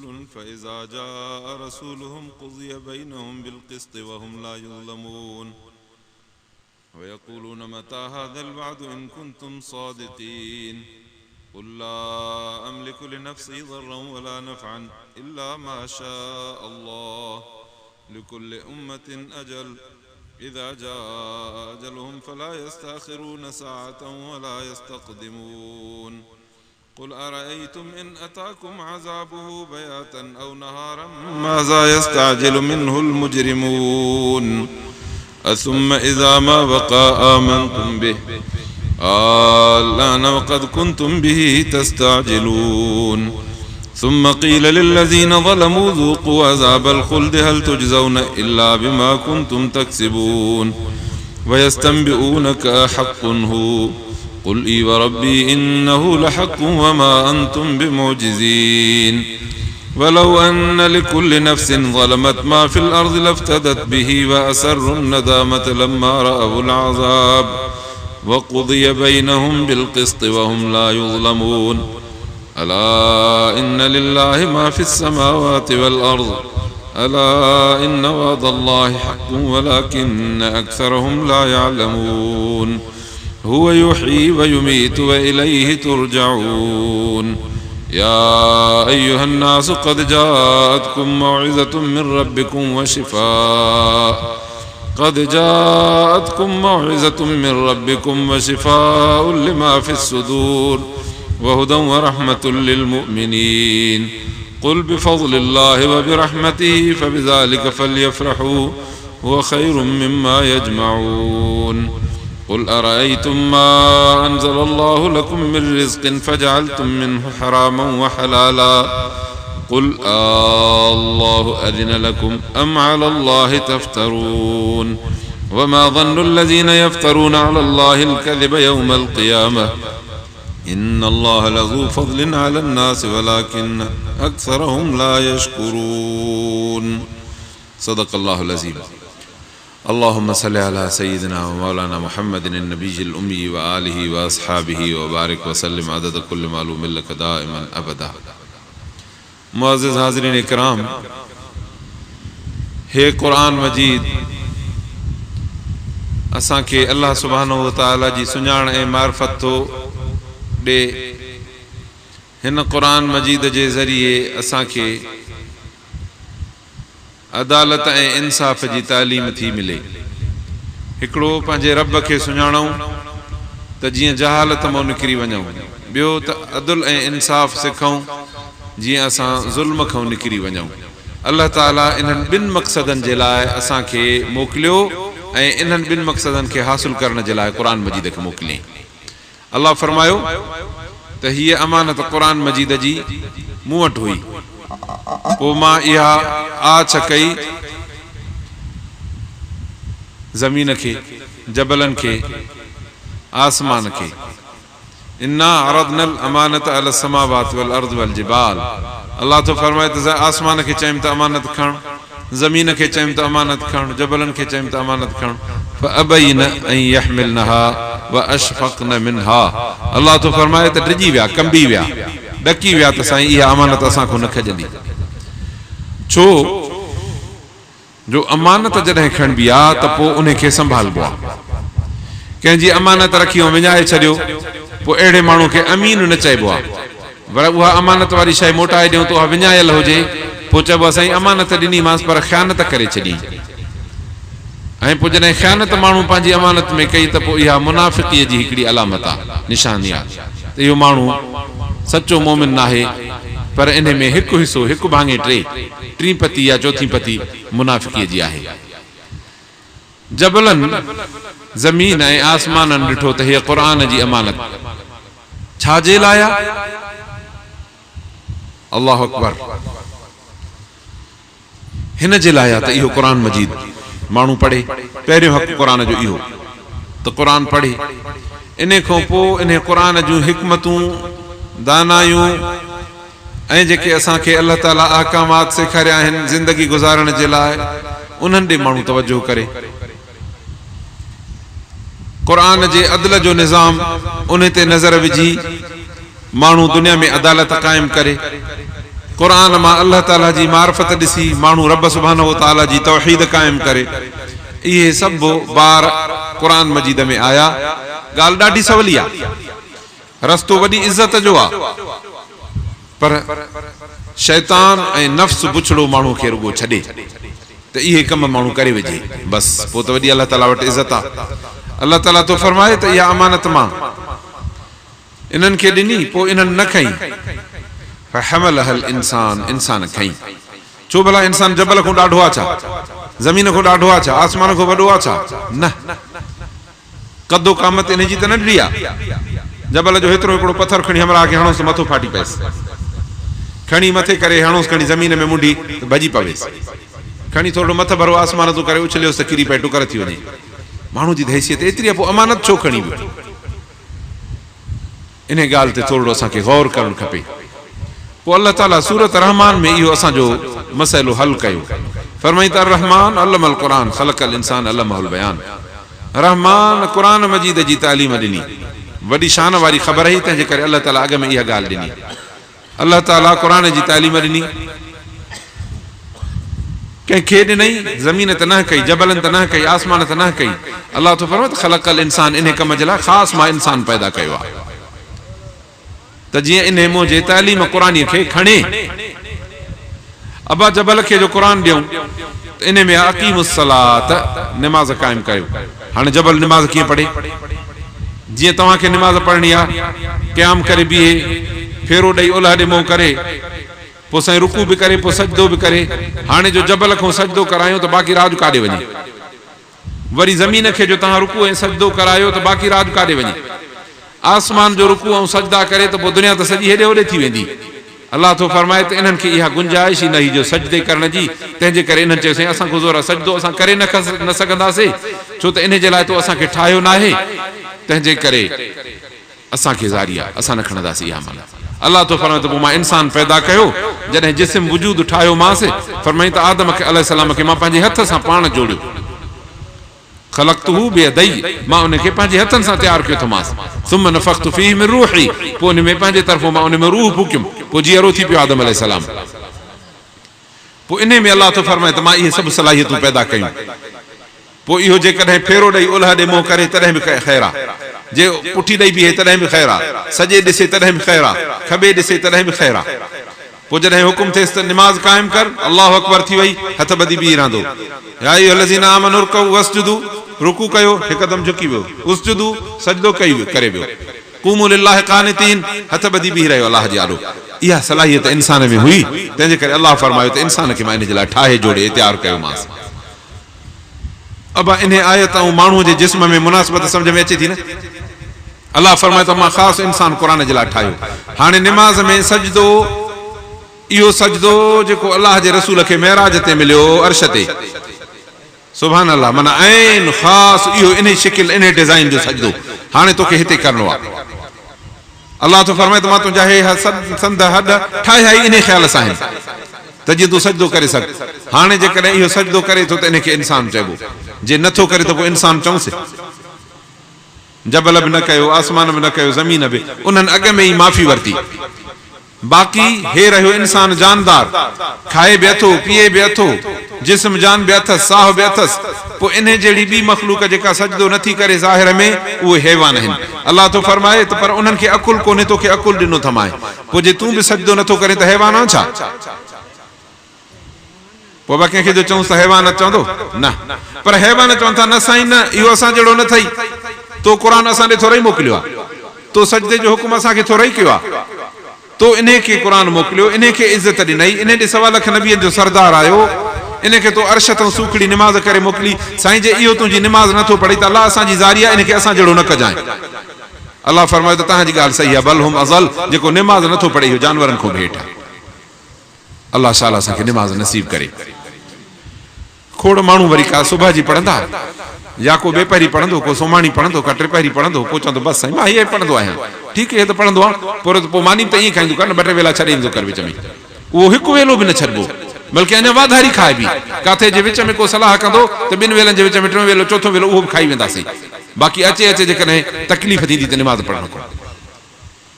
رسول فإذا جاء رسولهم قضي بينهم بالقسط وهم لا يظلمون ويقولون متى هذا الوعد إن كنتم صادقين قل لا أملك لنفسي ضرا ولا نفعا إلا ما شاء الله لكل أمة أجل إذا جاء أجلهم فلا يستأخرون ساعة ولا يستقدمون قل أرأيتم إن أتاكم عذابه بياتا أو نهارا ماذا يستعجل منه المجرمون أثم إذا ما بقى آمنتم به الآن وقد كنتم به تستعجلون ثم قيل للذين ظلموا ذوقوا عذاب الخلد هل تجزون إلا بما كنتم تكسبون ويستنبئونك أحق هو قل إي وربي إنه لحق وما أنتم بمعجزين ولو أن لكل نفس ظلمت ما في الأرض لافتدت به وأسروا الندامة لما رأوا العذاب وقضي بينهم بالقسط وهم لا يظلمون ألا إن لله ما في السماوات والأرض ألا إن وعد الله حق ولكن أكثرهم لا يعلمون هو يحيي ويميت وإليه ترجعون يا أيها الناس قد جاءتكم موعظة من ربكم وشفاء لما في الصدور وهدى ورحمة للمؤمنين قل بفضل الله وبرحمته فبذلك فليفرحوا هو خير مما يجمعون قل أرأيتم ما أنزل الله لكم من رزق فجعلتم منه حراما وحلالا قل الله أذن لكم أم على الله تفترون وما ظن الذين يفترون على الله الكذب يوم القيامة إن الله لذو فضل على الناس ولكن أكثرهم لا يشكرون صدق الله العظيم اللهم صل على سيدنا ومولانا محمد النبي الأمي وآله وأصحابه وبارك وسلم عدد كل معلوم لك دائما أبدا معزز حاضرین اکرام ہے قرآن مجید اساں کے اللہ سبحانہ وتعالی جی سنجاण اے معرفت تو دے ہن قرآن مجید جے ذریعے اساں کے عدالت اے انصاف جی تعلیم تھی ملے ہکڑو پنجے رب کے سنجاणوں ت جی جہالت مو نکری ونجوں بیو ت عدل اے انصاف سکھوں جی اساں ظلم کھوں نکری ونجوں اللہ تعالی انہن بن مقصدن جے لائے اساں کے موکلیو اے انہن بن مقصدن کے حاصل کرنے جے لائے قرآن مجید کے موکلیں اللہ فرمایو ت ہی امانت قرآن مجید جی موں وٹ ہوئی پو ماں اہا آچ کئی زمین کے جبلن کے آسمان کے انا عرضنا الامانت علی السماوات والارض والجبال اللہ تو فرمائے تو آسمان کے چاہیم تو امانت کھن زمین کے چاہیم تو امانت کھن جبلن کے چاہیم تو امانت کھن فابین ان یحملنها واشفقن منها اللہ تو فرمائے تو ڈجی ویا کمبی ویا ڈکی ویا تو سائیں یہ امانت اساں کو نہ کھجندی چھو جو امانت جڑے کھن بیا تو پو انہیں کے سنبھال بوا کہ جی امانت رکھیو ونجائے چھڑیو پو اڑے مانو کے امین نہ چائبو ور وہ امانت واری شے موٹائے دیو تو ونجائل ہو جے پو چبو اسیں امانت ڈنی ماس پر خیانت کرے چھڈی ऐं पोइ जॾहिं ख़यानत माण्हू पंहिंजी अमानत में कई त पोइ इहा मुनाफ़िक़ीअ जी हिकिड़ी अलामत आहे निशानी आहे त इहो माण्हू सचो मोमिन नाहे पर इन में हिकु हिसो हिकु भाङे टीं पती या चौथीं पती मुनाफ़िक़ीअ जी आहे जबलनि ज़मीन ऐं आसमाननि ॾिठो त हीअ क़ुर जी अमानत छाजे लाइ आहे अल्लाहु अकबर हिन जे लाइ आहे त इहो क़ुर मजीद मानू पढ़े पहिरियों हक़ क़ुरान जो इहो तो क़ुरान पढ़े इन खां पोइ इन क़ुरान जूं हिकमतूं दानायूं ऐं जेके असांखे अल्लाह ताला अहकामात सेखारिया आहिनि ज़िंदगी गुज़ारण जे लाइ उन्हनि ॾे माण्हू तवजो करे क़ुरान जे अदल जो निज़ाम उन ते नज़र विझी माण्हू दुनिया में अदालत क़ाइमु करे क़ुरान मां अल्लाह ताला जी मारिफत ॾिसी माण्हू रब सुभाणे व तआला जी तौहीद क़ाइम करे, इहे सभु बार क़ुरान मजीद में आया। ॻाल्हि ॾाढी सवली आहे, रस्तो वॾी इज़त जो आहे, पर शैतान ऐं नफ़्स बुछड़ो माण्हू खे रुॻो छॾे त इहे कम माण्हू करे वेझे, बसि पोइ त वॾी अल्लाह ताला वटि इज़त आहे। अल्लाह ताला तो फरमाए त इहा अमानत मां इन्हनि खे ॾिनी, पोइ इन्हनि न खईं। फहमलहल इंसान, इंसान खईं। छो भला इंसान जबल खां ॾाढो आहे छा, ज़मीन खां ॾाढो आहे छा, आसमान खां वॾो आहे छा? न, कदो क़ामत इन जी त न ॾिनी आहे। जबल जो हेतिरो हिकिड़ो पथर खणी हमरा खे हणोसि मथो फाटी पएसि, खणी मथे करे हणोसि, खणी ज़मीन में मुंडी त भॼी पवेसि, खणी थोरो मथ भरो आसमान तूं करे उछलियोसि त किरी पए टुकर थी वञे। माण्हू जी त हैसियत एतिरी आहे, पोइ अमानत छो खणी वियो? इन ॻाल्हि ते थोरो असांखे गौर करणु खपे। पोइ अल्लाह ताला सूरत रहमान में इहो असांजो मसइलो हल कयो। फरमाई त रहमान अल्लमल क़ुरान ख़लक़ल इंसान अल्लमहुल बयान। रहमान क़ुरान मजीद जी तालीम ॾिनी, वॾी शान वारी ख़बर हुई, तंहिंजे करे अल्लाह ताला अॻ में इहा ॻाल्हि ॾिनी। अल्लाह ताला क़ुरान जी तालीम ॾिनी, कंहिंखे ॾिनई, ज़मीन त न कई, जबलनि त न कई, आसमान त न कई। अल्लाह तो फरमाए ख़लक़ल इंसान, इन कम जे लाइ ख़ासि मां इंसान पैदा कयो आहे त जीअं इन मुंहिंजे तालीम क़ुरान खे खणे। अबा जबल खे जो क़ुरान ॾियूं त इन में अक़ीमुस सलात, निमाज़ क़ाइम कयो। हाणे जबल निमाज़ कीअं पढ़े? जीअं तव्हांखे निमाज़ पढ़णी आहे, क़याम करे बीहे, फेरो ॾेई ओलह ॾे मुंहुं करे, पोइ साईं रुकू बि करे, पोइ सजदो बि करे। हाणे जो जबल खां सजदो करायूं त बाक़ी राज काॾे वञे? वरी ज़मीन खे जो तव्हां रुकू ऐं सजदो करायो त बाक़ी राज काॾे वञे? आसमान जो रुकू ऐं सजदा करे त पोइ दुनिया त सॼी हेॾे होॾे थी वेंदी। अल्लाह तो फरमाए त इन्हनि खे इहा गुंजाइश ई न हुई जो सजदे करण जी, तंहिंजे करे इन्हनि चयोसीं असां गुज़ोर आहे, सजदो असां करे न सघंदासीं, छो त इन जे लाइ तो असांखे ठाहियो न आहे, तंहिंजे करे असांखे ज़ारी आहे, असां न खणंदासीं इहा माना। अल्लाह तो फरमाए त पोइ मां इंसान पैदा कयो, जॾहिं जिस्म वजूद ठाहियो मांसि, फरमाई त आदम खे अलैहिस्सलाम खे मां पंहिंजे हथ सां पाण जोड़ियो। ख़लक़तहू बियदई, मां उनखे पंहिंजे हथनि सां तयारु कयो थोमांसि। सुम्म नफ़ख़्तु फ़ीहि मिन रूही, पोइ उन में पंहिंजे तरफ़ो मां उन में रूह फूकियुमि, पोइ जीअरो थी पियो आदम अलैहिस्सलाम। पोइ इन में अल्लाह तो फरमाए त मां इहे सभु सलाहियतूं पैदा कयूं। पोइ इहो जेकॾहिं फेरो ॾेई ओलह ॾे मुंहुं करे तॾहिं बि ख़ैर आहे, जे पुठी ॾेई बीहे तॾहिं बि ख़ैर आहे, सॼे ॾिसे तॾहिं बि ख़ैर आहे, खॿे ॾिसे तॾहिं बि ख़ैर आहे। पोइ जॾहिं हुकुम थिएसि त निमाज़ क़ाइम कर, अल्लाहु अकबर थी वई, हथ ॿधी बीह रहंदो। या अय्युहल्लज़ीना आमनू रुकऊ वस्जुदू, रुकू कयो, हिकदमि झुकी वियो, उसजुदू सजदो करे वियो, क़ूमू लिल्लाहि क़ानितीन, हथ ॿधी बीह रहियो अल्लाह जे आॾो। इहा सलाहियत इंसान में हुई, तंहिंजे करे अल्लाह फरमायो त इंसान खे मां इन जे लाइ ठाहे जोड़े तयारु कयोमांसि। अबा इन आयत ऐं माण्हूअ जे जिस्म में मुनासिबत सम्झ में अचे थी न? अल्लाह फरमाए त मां ख़ासि इंसान क़ुरान जे लाइ ठाहियो। हाणे निमाज़ में सजदो, इहो सजदो जेको अल्लाह जे रसूल खे मेराज ते मिलियो, अर्श ते, सुभान अल्लाह, माना ऐन ख़ासि इहो इन शिकिल इन डिज़ाइन जो सजदो हाणे तोखे हिते करणो आहे। अल्लाह तो फरमाए त मां तुंहिंजा हे संद हॾ ठाहिया ई इन ख़्याल सां आहिनि त जीअं तूं सजदो करे सघ। हाणे जेकॾहिं इहो सजदो करे थो त इन खे इंसान चइबो, जे नथो करे त पोइ इंसान चऊंसि। जबल बि न कयो, आसमान बि न कयो, ज़मीन बि, उन्हनि अॻ में ई माफ़ी वरिती। बाक़ी हे रहियो इंसान जानदार, खाए बि अथो, पीए बि अथो, जिस्म जान बि अथसि, साह बि अथसि। पोइ इन जहिड़ी ॿी मख़लूक जेका सजदो नथी करे ज़ाहिर में, उहे हैवान आहिनि। अल्लाह तो फरमाए त पर उन्हनि खे अकुल कोन्हे, तोखे अकुल ॾिनो थमाए, पोइ जे तूं बि सजदो नथो करे त हैवान आहे छा? पोइ बि कंहिंखे जो चऊंसि त हैवान चवंदो न, पर हैवान चवनि था न साईं न, इहो असां जहिड़ो न थई, तो क़ुरान असां ॾे थोरो ई मोकिलियो आहे, तो सजदे जो हुकुम असांखे थोरो ई कयो आहे, तो इन खे क़ुरान मोकिलियो, इन खे इज़त ॾिनई, इन ॾे 1.25 लख नबियनि जो सरदार आयो, इन खे तो अर्श तां सूखड़ी निमाज़ करे मोकिली। साईं जे इहो तुंहिंजी निमाज़ नथो पढ़ी त अल्लाह असांजी ज़ारी आहे, इन खे असां जहिड़ो न कजांइ। अल्लाह फरमायो त तव्हांजी ॻाल्हि सही आहे, बल हुम अज़ल, जेको निमाज़ नथो पढ़े इहो जानवरनि खां बि हेठि आहे। अल्लाह ताला असांखे निमाज़ नसीब करे। खोड़ माण्हू वरी का सुबह जी पढ़ंदा, या को बेपहरी पढ़ंदो, को सोमाणी पढ़ंदो, का टिपहरी पढ़ंदो, को चवंदो बसि साईं मां हीअ पढ़ंदो आहियां, ठीकु आहे त पढ़ंदो आहे, पोइ मानी त ईअं खाईंदो कर न, 2-3 वेला छॾे ईंदो कर विच में, उहो हिकु वेलो बि न छॾिबो, बल्कि अञा वाधारी खाए बि। किथे जे विच में को सलाह कंदो त 2 वेलनि जे विच में 3 वेलो 4थो वेलो उहो बि खाई वेंदासीं। बाक़ी अचे जेकॾहिं तकलीफ़ थींदी त निमाज़ पढ़णु,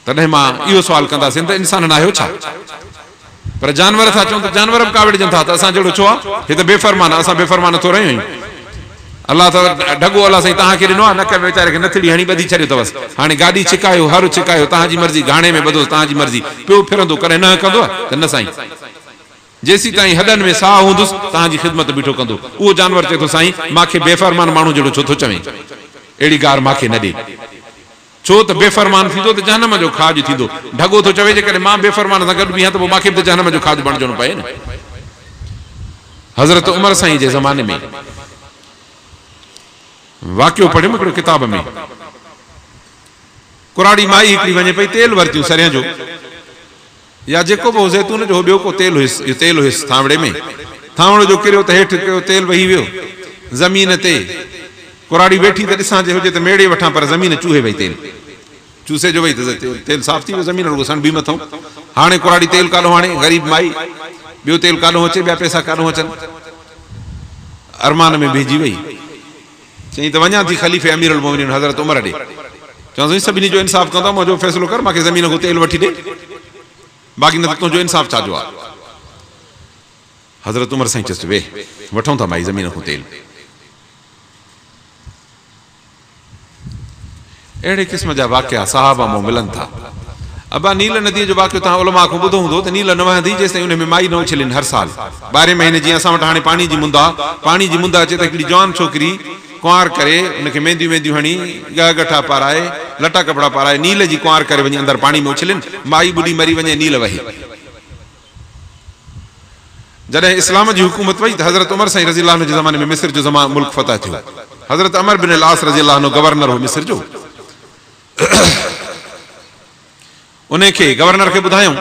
तॾहिं मां इहो सुवाल कंदासीं त इंसान न आहियो छा? त पर जानवर था चऊं त जानवर बि का विढ़जनि था, त असां जहिड़ो छो आहे? हे त बेफ़रमान आहे, असां बेफ़रमान थो रहियूं आहियूं। अलाह त ढगो अलाह साईं तव्हांखे ॾिनो आहे, नक वीचारे खे नथड़ी हणी ॿधी छॾियो अथवसि। हाणे गाॾी छिकायो, हर छिकायो, तव्हांजी मर्ज़ी, गाणे में ॿधोसि तव्हांजी मर्ज़ी, पियो फिरंदो करे न कंदो आहे त न साईं। जेसीं ताईं हॾनि में साह हूंदुसि तव्हांजी ख़िदमत बीठो कंदो। उहो जानवर चए थो साईं मूंखे बेफ़रमान माण्हू जहिड़ो छो थो चवे, अहिड़ी ॻाल्हि मूंखे न ॾे, छो त बेफ़रमान थींदो त जहनम जो खाज थींदो। ढगो थो चवे जेकॾहिं मां बेफ़रमान सां गॾु बीहां त पोइ मूंखे बि त जहनम जो खाज बणिजणो पए न। हज़रत उमर साईं जे ज़माने में वाक़ियो पढ़ियुमि हिकिड़ो किताब में, कुराड़ी माई हिकिड़ी वञे पई तेल वरितियूं सरियं जो या जेको बि ज़ैतून जो ॿियो को तेल हुयुसि, इहो तेल हुयुसि थांवड़े में, थांवड़ो जो किरियो त हेठि तेल वही वियो ज़मीन ते। कुराड़ी वेठी त ॾिसां जे हुजे त मेड़े वठां, पर ज़मीन चूहे वई, तेल चूसे जो वई त तेल साफ़ थी वियो, ज़मीन रुगो सन बि मथां। हाणे कुराड़ी तेल काॾो हाणे, ग़रीब माई ॿियो तेल काॾो अचे, ॿिया पैसा काॾो अचनि, अरमान में भेजी वई। चई त वञा थी ख़लीफ़े अमीरुल मोमिनीन हज़रत उमर ॾे, चवंदो सभिनी जो इंसाफ़ कंदो, मुंहिंजो फ़ैसिलो कर, मूंखे ज़मीन खां तेल वठी ॾे, बाक़ी न त तुंहिंजो इंसाफ़ छाजो आहे। हज़रत उमर साईं चयसि वेह, वठूं था भाई ज़मीन खां तेल। अहिड़े क़िस्म जा वाक़िया सहाबा मां मिलनि था। अबा नील नदीअ जो वाक़ियो तव्हां उलमा खां ॿुधो हूंदो त नील न वहंदी जेसिताईं उन में माई न उछलनि। हर साल 12 महीने जीअं असां वटि हाणे पाणी जी मुंद आहे, पाणी जी मुंद अचे त हिकिड़ी जवान छोकिरी कुंवार करे उनखे मेहंदियूं वेंदियूं हणी, ॻह गठा पाराए, लटा कपिड़ा पाराए, नील जी कुंवार करे वञी अंदरि पाणी में उछलनि, माई ॿुॾी मरी वञे, नील वहे। जॾहिं इस्लाम जी हुकूमत वई त हज़रत उमर साईं रज़ी अल्लाह जे ज़माने में मिस्र जो मुल्क फतह थियो। हज़रत अमर बिन अल-आस रज़ी अल्लाह गवर्नर हो मिस्र जो। उनखे गवर्नर खे ॿुधायूं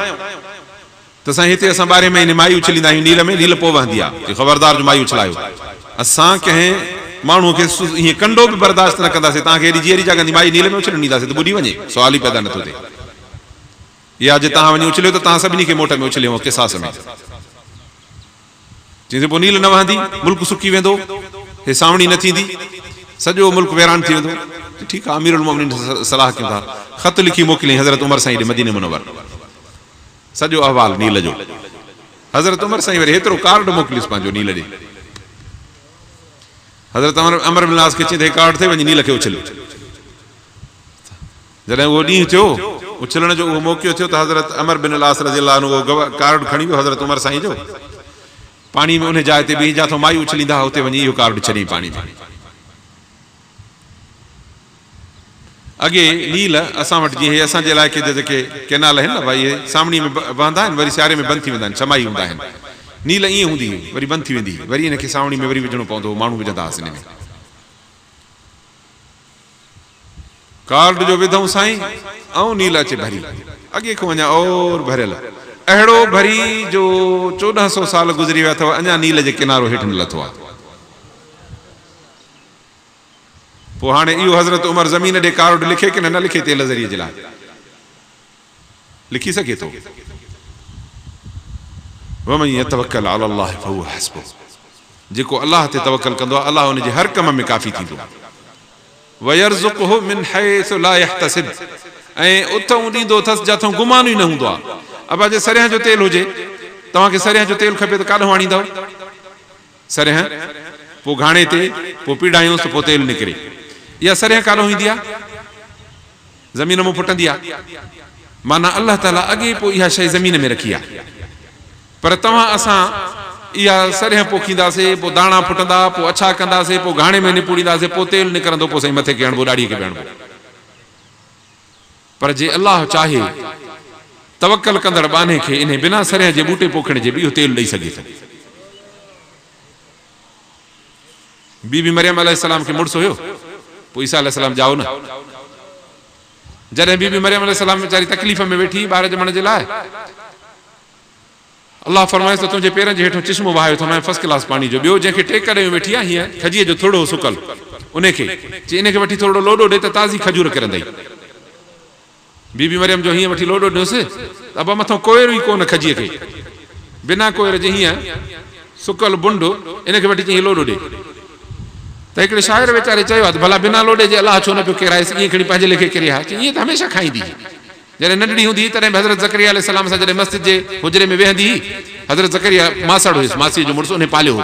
त साईं हिते असां 12 महीने माई उछलींदा आहियूं नील में, नील पोइ वहंदी आहे, ख़बरदार जो माई उछलायो। असां कंहिं माण्हूअ खे हीअं कंडो बि बर्दाश्त न कंदासीं, तव्हांखे हेॾी जीअरी जाॻंदी माई नील में उछलणु ॾींदासीं त ॿुॾी वञे, सुवाल ई पैदा नथो थिए। या जे तव्हां वञी उछलियो त तव्हां सभिनी खे मोट में उछलियो क़िसास में। चईं पोइ नील न वहंदी, मुल्क सुकी वेंदो, हे सावणी न थींदी, सॼो मुल्क वैरान थी वेंदो। ठीकु आहे, अमीरुल मोमिनीन सलाह कयूं था, ख़त लिखी मोकिलियईं हज़रत उमर साईं ॾे मदीने मुनव्वर, सॼो अहवाल नील जो। हज़रत उमर साईं वरी हेतिरो कार्ड मोकिलियुसि पंहिंजो नील ॾे। हज़रत अमर बिन अल-आस खे चई त हे कार्ड थिए, वञी नील खे उछल। जॾहिं उहो ॾींहुं थियो उछलण जो, उहो मौक़ो थियो त हज़रत अमर बिन अल-आस रज़ी अल्लाह अन्हु उहो कार्ड खणी वियो हज़रत उमर साईं जो, पाणी में उन जाइ ते ॿी जाथो माई उछलींदा हुते वञी इहो कार्ड छॾियईं पाणी में। अॻे नील असां वटि जीअं असांजे इलाइक़े जा जेके कैनाल आहिनि न भाई, इहे सावणी में वहंदा आहिनि, वरी सियारे में बंदि थी वेंदा आहिनि, छमाई हूंदा आहिनि। नील ईअं हूंदी हुई, वरी बंदि थी वेंदी, वरी हिनखे सावणी में वरी विझणो पवंदो, माण्हू विझंदा हुआसीं हिन में। कार्ड जो विधऊं साईं ऐं नील अचे भरी, अॻे खां अञा और भरियल, अहिड़ो भरी जो 1400 साल गुज़री विया अथव, अञा नील जे किनारो हेठि न लथो आहे। पोइ हाणे इहो हज़रत उमर ज़मीन ॾे कार्ड लिखे कि न लिखे तेल ज़रिए जे लाइ? लिखी सघे थो। वमन यतवक्कल अला अल्लाह फहुव हस्बुह, जेको अल्लाह ते तवक्कल कंदो आहे अल्लाह हुनजे हर कम में काफ़ी थींदो। वयरज़ुक़हु मिन हैसु ला यहतसिब, ऐं उथऊं ॾींदो अथसि जाथऊं गुमान ई न हूंदो आहे। अबा जे सरियं जो तेल हुजे, तव्हांखे सरियं जो तेल खपे त काॾों आणींदव? सरियं, पोइ घाणे ते, पोइ पीड़ायूंसि त पोइ तेल निकिरे। इहा सरियं काॾों ईंदी आहे? ज़मीन मां फुटंदी आहे। माना अल्लाह ताला अॻे पोइ इहा शइ ज़मीन में रखी आहे, पर तव्हां असां इहा सरियं पोखींदासीं, पोइ दाणा फुटंदा, पोइ अछा कंदासीं, पोइ घाणे में निपूड़ींदासीं, पोइ तेल निकिरंदो, पोइ साईं मथे खे हणबो, ॾाढ़ीअ खे बि हणबो। पर जे अल्लाह चाहे तवक्कल कंदड़ बाने खे इन बिना सरियं जे बूटे पोखण जे बि इहो तेल ॾेई सघे थो। बीबी मरियम अलैहिस्सलाम खे मुड़ुसु हुयो, पोइ ईसा अलैहिस्सलाम जाओ न। जॾहिं बीबी मरियम अलैहिस्सलाम वीचारी तकलीफ़ में वेठी ॿार ॼमण जे लाइ, अल्लाह फरमाए त तुंहिंजे पेरनि जे हेठो चिश्मो वहायो थो, फर्स्ट क्लास पाणी जो। ॿियो जंहिंखे टेक ॾेई वेठी आहे हीअं खजीअ जो थोरो सुकल, उनखे चई इनखे वठी थोरो लोॾो ॾे त ताज़ी खजूर किरंदई। बीबी मरियम जो हीअं वठी लोॾो ॾियोसि, अब मथां कोयर ई कोन खजीअ खे, बिना कोयर जे हीअं सुकल बुंड, इनखे वठी चई लोॾो ॾे। त हिकिड़े शाइर वीचारे चयो आहे त भला बिना लोॾे जे अलाह छो न पियो किराएसि, ईअं खणी पंहिंजे लेखे किरिया। ईअं त हमेशह खाईंदी, जॾहिं नंढड़ी हूंदी तॾहिं बि हज़रत ज़करिया अलैहिस्सलाम सां जॾहिं मस्जिद जे हुजरे में वेहंदी, हज़रत ज़करिया मासड़ हुयुसि, मासी जो मुड़ुसु, उन पालियो हो।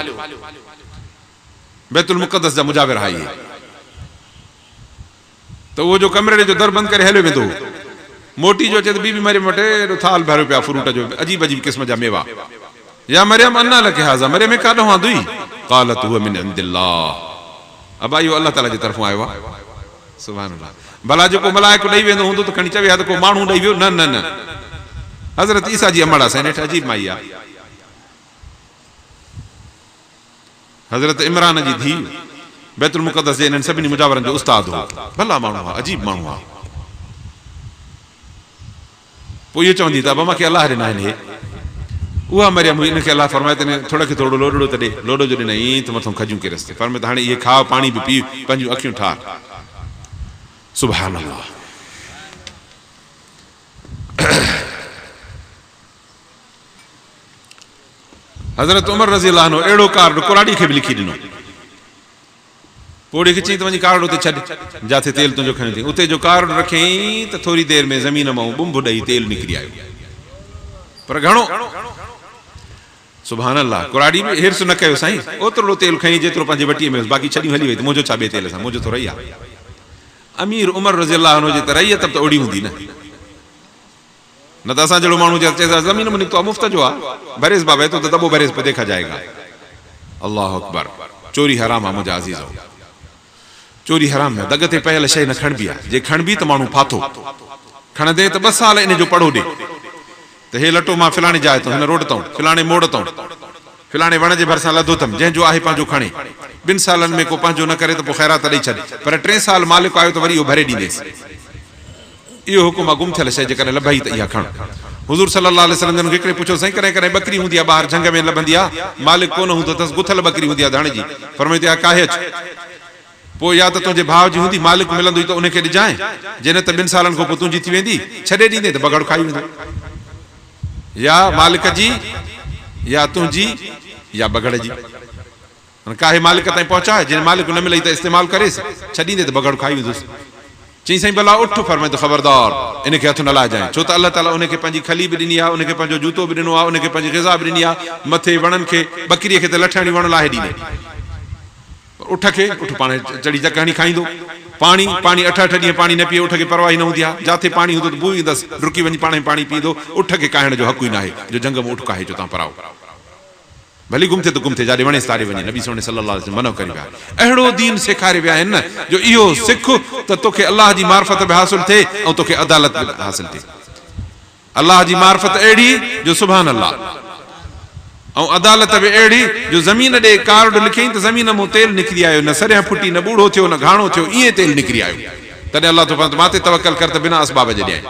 बैतुल मुक़द्दस जा मुजाविर हा इहे। त उहो जो कमरे जो दर बंदि करे हलियो वेंदो, मोटी जो अचे त बीबी मरियम वटि एॾो थाल भरियो पिया फ्रूट जो, अजीब अजीब क़िस्म जा मेवा। या मरियम अन्ना लके हाज़ा, मरियम काॾों आंदुई? क़ालत हुव मिन इंदिल्लाह, अबा इहो अल्लाह ताला जे तरफ़ां आयो आहे। सुभान अल्लाह। भला जेको मलाइको ॾेई वेंदो हूंदो त खणी चवे हा त को माण्हू ॾेई वियो, न न न, हज़रत ईसा जी अमड़ आहे, नेठि अजीब माई आहे। हज़रत इमरान जी धीउ बैतुल मुक़द्दस जे इन्हनि सभिनी मुजावरनि जो उस्ताद हो, भला माण्हू आहे, अजीब माण्हू आहे। पोइ इहो चवंदी त अबा मूंखे अलाह ॾिना आहिनि हे। उहा मरियम हुई, इनखे अलाह फरमाए त थोरो खे थोरो लोॾड़ो त ॾे, लोॾो जो ॾिनई त मथां खजूं के रस्ते फरमाए त हाणे इहे खाओ, पाणी बि पी, पंहिंजूं अखियूं ठार। सुभान अल्लाह। हज़रत उमर रज़ी अल्लाह अन्हु अहिड़ो कार्ड कुराड़ी खे बि लिखी ॾिनो। पोड़ी खे चई त वञी कार्ड उते छॾ, जिथे तेल तुंहिंजो खणी अथई, उते जो कार्ड रखियईं त थोरी देरि में ज़मीन मां बुंभ ॾेई तेल निकिरी आयो। पर घणो? सुभान अल्लाह। कुराड़ी बि हिर्स न कयो साईं, ओतिरो तेल खई जेतिरो पंहिंजे वटीअ में, बाक़ी छॾियूं हली वई त मुंहिंजो छा ॿिए तेल सां, मुंहिंजो त रही आहे। अमीर उमर रज़ी अल्लाह अन्हु जे त रहियत त ओड़ी हूंदी न त असां जहिड़ो माण्हू चए ज़मीन में निकितो आहे, मुफ़्त जो आहे, भरेस बाबा तो दॿो भरेस पे देखा जाएगा। अल्लाह अकबर। चोरी हराम आहे मुंहिंजा अज़ीज़ो, चोरी हराम है। दग ते पयल शइ न खणबी आहे, जे खणबी त माण्हू फाथो, खणंदे त 2 साल इन जो पढ़ो ॾे त हे लटो मां फिलाणे जाइ तो, हिन रोड तां, फिलाणे मोड़ तां, फिलाणे वण जे भरिसां लधो अथमि, जंहिंजो आहे पंहिंजो खणे। 2 सालनि में को पंहिंजो न करे त पोइ ख़ैरात ॾेई छॾे, पर 3 साल मालिक आयो त वरी इहो भरे ॾींदेसि। इहो हुकुम आहे, गुम थियल शइ जेकॾहिं लभई त इहा खण। हुज़ूर सल्लल्लाहु अलैहि वसल्लम हिकिड़े पुछो, साईं कॾहिं कॾहिं बकरी हूंदी आहे ॿाहिरि झंग में लभंदी आहे, मालिक कोन हूंदो अथसि, गुथल बकरी हूंदी आहे धाणे जी, फरमाईंदी आहे काहे अच, पोइ या त तुंहिंजे भाउ जी हूंदी, मालिक मिलंदो त उनखे ॾिजांइ, जे न त 2 सालनि खां पोइ तुंहिंजी थी वेंदी, छॾे ॾींदे त बगड़ खाई वेंदो। या मालिक जी, या तुंहिंजी, या बगड़ जी, काहे मालिक ताईं पहुचाए, जिन मालिक न मिलई त इस्तेमालु करेसि, छॾींदे त बगड़ खाई वेंदुसि। चई साईं भला उठ, फरमाए त ख़बरदार इनखे हथ न लाइजांइ, छो त अल्लाह ताला उनखे पंहिंजी खली बि ॾिनी आहे, उनखे पंहिंजो जूतो बि ॾिनो आहे, उनखे पंहिंजी ग़िज़ा बि ॾिनी आहे, मथे वणनि खे, बकरीअ खे त लठणी वण लाहे ॾींदे, उठ खे उठ पाण चढ़ी जकहणी खाईंदो। पाणी 8 ॾींहं पाणी न पीए, उठ खे परवाही न हूंदी आहे, जिथे पाणी हूंदो त बू ईंदसि, डुकी वञी पाण पाणी पींदो, उठ खे काइण जो हक़ ई न आहे जो जंग में उठ काहे जो तव्हां पराओ। भली गुम थिए त गुम थिए, जाॾे वणे तारे वञे, नबी सोने सल्लल्लाहु अलैहि वसल्लम मनो करी विया। अहिड़ो दीन सेखारे विया आहिनि न जो इहो सिख त तोखे अलाह जी मार्फत बि हासिल थिए ऐं तोखे अदालत बि हासिल थिए। अलाह जी मार्फत अहिड़ी जो सुभान अल्लाह, ऐं अदालत बि अहिड़ी जो ज़मीन ॾे कार्ड लिखियईं त ज़मीन मां तेल निकिरी आयो, न सरियां फुटी, न बूढ़ो थियो, न घाणो थियो, ईअं तेल निकिरी आयो। तॾहिं अलाह तो मां ते तवक्कल कर त बिना असबाब जे ॾियईं।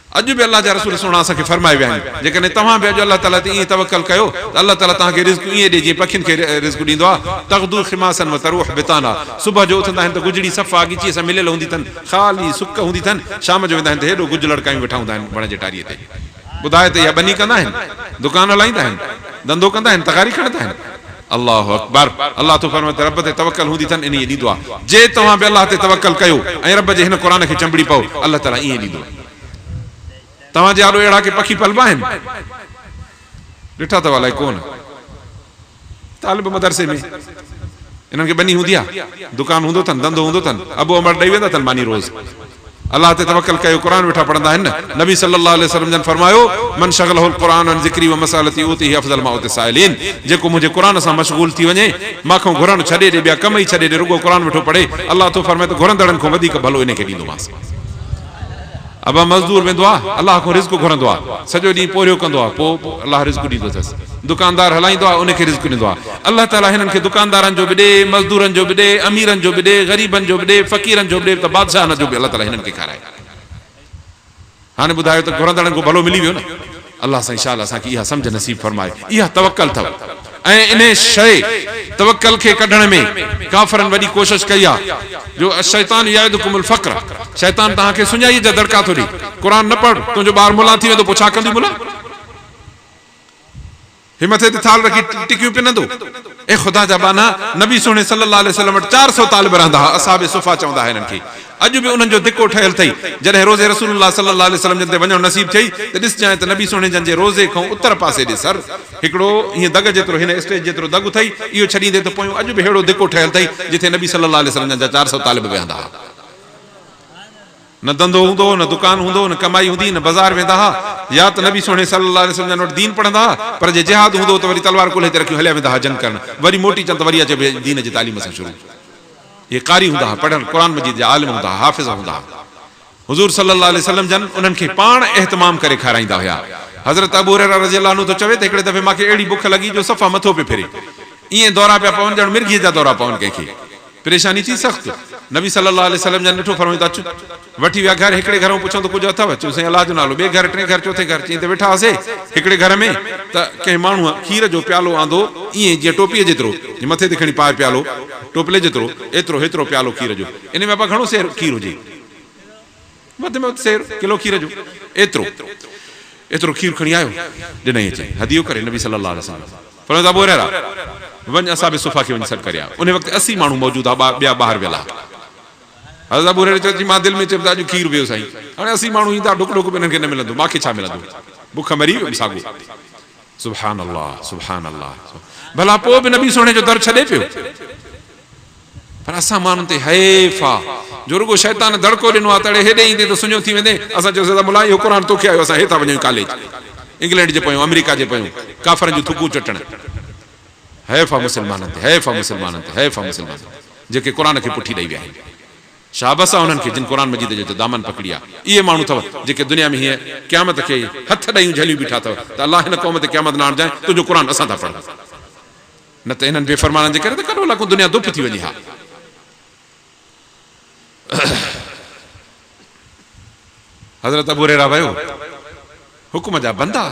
अॼु बि अल्लाह जा रसूल सुहिणा असांखे फरमाए विया आहिनि, जेकॾहिं तव्हां बि अॼु अल्लाह ताला ते ईअं तवक्कल कयो त अल्लाह ताला तव्हांखे रिज़्क़ ईअं ॾे जीअं पखियुनि खे रिज़्क़ ॾींदो आहे। तग़दू ख़िमासन व तरूह बिताना, सुबुह जो उथंदा आहिनि त गुजड़ी सफ़ा आगीचीअ सां मिलियल हूंदी अथनि, ख़ाली सुक हूंदी अथनि, शाम जो वेंदा आहिनि त हेॾो गुज लड़कायूं वेठा हूंदा आहिनि वण जे टारीअ ते। ॿुधाए त इहा बनी कंदा आहिनि, दुकान हलाईंदा आहिनि, धंधो कंदा आहिनि, तगारी खणंदा आहिनि। अल्लाह अकबर। अल्लाह तो फरमाए त रब ते तवक्कल हूंदी अथनि, इन ॾींदो आहे। जे तव्हां बि अल्लाह ते तवक्कल कयो ऐं रब जे हिन क़ुर खे चंबड़ी पओ, अल्लाह ताला ईअं ॾींदो। तव्हांजे आॾो अहिड़ा के पखी पलबा आहिनि, ॾिठा अथव अलाए कोन, तालिब मदरसे में इन्हनि खे बनी हूंदी आहे, दुकान हूंदो अथनि, धंधो हूंदो अथनि, अबू अमर ॾेई वेंदा अथनि मानी रोज़। अल्लाह ते तवक्कल कयो, क़ुर वेठा पढ़ंदा आहिनि न। नबी सल्लल्लाहु अलैहि वसल्लम जन फरमायो, मन शगलहुल क़ुरान अन ज़िक्री व मसालती उतिही अफ़ज़ल मा उति साइलिन, जेको मुंहिंजे क़ुर सां मशगूल थी वञे, माखो घुरण छॾे ॾे, ॿिया कम ई छॾे ॾे, रुगो क़ुर वेठो पढ़े, अल्लाह तो फरमाए त घुरंदड़नि खां वधीक भलो इनखे ॾींदोमांसि। अबा मज़दूर वेंदो आहे, अल्लाह खां रिज़्क़ घुरंदो आहे, सॼो ॾींहुं पोरियो कंदो आहे, पोइ अल्लाह रिज़्क़ ॾींदो अथसि। दुकानदार हलाईंदो आहे, उनखे रिज़्क़ ॾींदो आहे। अल्लाह ताला हिननि खे दुकानदारनि जो बि ॾे, मज़दूरनि जो बि ॾे, अमीरनि जो बि ॾे, ग़रीबनि जो बि ॾे, फ़क़ीरनि जो बि ॾे, त बादशाहनि जो बि अल्लाह ताला हिननि खे खाराए। हाणे ॿुधायो त घुरंदड़नि को भलो मिली वियो न। अल्लाह सां इंशाअल्लाह असांखे इहा सम्झ नसीब फरमाए। इहा तवक्कल अथव। ऐं इन शइ तवक्कल खे कढण में काफ़रनि वॾी कोशिशि कई आहे जो शैतान याइदुकुमुल फ़क़्र, शैतान तव्हांखे सुञाई जा दड़का थो ॾे। क़ुर न पढ़, तुंहिंजो ॿारु मुला थी वेंदो, पोइ छा कंदी मुला? हे मथे ते थाल रखी टिकियूं पिनंदो। ए ख़ुदा जा बाना, नबी सोने सल्लल्लाहु अलैहि वसल्लम वटि 400 तालिब रहंदा हुआ, असहाबे सुफ़ा चवंदा हिननि खे। अॼु बि उन्हनि जो धिको ठहियल अथई। जॾहिं रोज़े रसूलुल्लाह सल्लल्लाहु अलैहि वसल्लम जन ते वञणु नसीब थियई त ॾिसजांइ त नबी सोणे जन जे रोज़े खां उत्तर पासे ॾिसर हिकिड़ो हीअं दग जेतिरो हिन स्टेज जेतिरो दग अथई, इहो छॾींदे त पोयूं अॼु बि अहिड़ो धिको ठहियल अथई जिथे नबी सल्लल्लाहु अलैहि वसल्लम जा 400 तालिब वेहंदा हुआ। न धंधो हूंदो, न दुकान हूंदो, न कमाई हूंदी, न बाज़ार वेंदा हुआ, या त नबी सोणे सल्लल्लाहु अलैहि वसल्लम वटि दीन पढ़ंदा हुआ, पर जे जिहाद हूंदो त वरी तलवार कुल्हे ते रखियूं हलिया वेंदा हुआ जंग करण, वरी मोटी चंद वरी अचे दीन जी तालीम सां शुरू। ये कारी हूंदा हुआ, पढ़ण क़ुरान मजीद जा आलिम हूंदा हुआ, हाफ़िज़ हूंदा हुआ। हुज़ूर सल्लल्लाहु अलैहि वसल्लम जन उन्हनि खे पाण एहतमाम करे खाराईंदा हुआ। हज़रत अबू हुरैरा रज़ियल्लाहु अन्हु तो चवे त हिकिड़े दफ़े मूंखे अहिड़ी बुख लॻी जो सफ़ा मथो पियो फिरे, ईअं दौरा पिया पवनि ॼण मिर्गीअ जा दौरा पवनि, कंहिंखे परेशानी थी सख़्त। नबी सल्लल्लाहु अलैहि वसल्लम जन ॾिठो, फरमायो त अचु। वठी विया घर, हिकिड़े घर में पुछो त कुझु अथव? चयो साईं अलाह जो नालो। ॿिए घर, टे घर, चौथे घर, चईं त वेठा हुआसीं हिकिड़े घर में त कंहिं माण्हूअ खीर जो प्यालो आंदो, ईअं जीअं टोपीअ जेतिरो, मथे ते खणी पाए प्यालो टोपले जेतिरो, एतिरो हेतिरो प्यालो खीर जो, इन में घणो सेर खीर हुजे, वधि में वधि सेर किलो खीर जो, एतिरो खीर खणी आयो, ॾिनई अचे हदियो करे नबी सल्लल्लाहु अलैहि वसल्लम। फरमायो त अबू हुरैरा वञ असां बि सुफ़ा खे वञी सॾु करे आ। उन वक़्तु 80 माण्हू मौजूदु हुआ, ॿिया ॿाहिरि वियल। हज़रत अबू हुरैरा चयो मां दिलि में चयो अॼु खीर वियो साईं, हाणे 80 माण्हू ईंदा, डुक डुक हिननि खे न मिलंदो, मूंखे छा मिलंदो, बुख मरी वियुमि साॻियो। सुभान अल्लाह, सुभान अल्लाह। भला पोइ बि नबी सोणे जो दर छॾे पियो, पर असां माण्हुनि ते हैफ़ आहे जो रुगो शैतान दड़को ॾिनो आहे, तड़े हेॾे ईंदे त सुञो थी वेंदे। असां चयोसीं मुला इहो क़ुरान तोखे आयो, असां हेठां वञूं कॉलेज, इंग्लैंड जे पयूं, अमेरिका जे पयूं, काफ़रनि जूं थुकूं चटण। हैफ़ आहे मुस्लमाननि ते, हैफ़ आहे मुस्लमाननि ते, हैफ़ आहे मुस्लमान जेके क़ुरान खे पुठी ॾेई विया आहिनि। शाबस आहे उन्हनि खे जिन क़ुरान मजीद जो दामन पकड़ी आहे। इहे माण्हू अथव जेके दुनिया में हीअं क़यामत खे हथ ॾेयूं झलियूं बीठा अथव त अलाह हिन क़ौम ते क़यामत न आणजांइ, तुंहिंजो क़ुरान असां था पढ़ूं, न त हिननि बेफ़रमाननि जे करे त कॾो लाखूं दुनिया दुप थी वञे। हा हज़रत अबू हुरैरा वियो, हुकुम जा बंदा,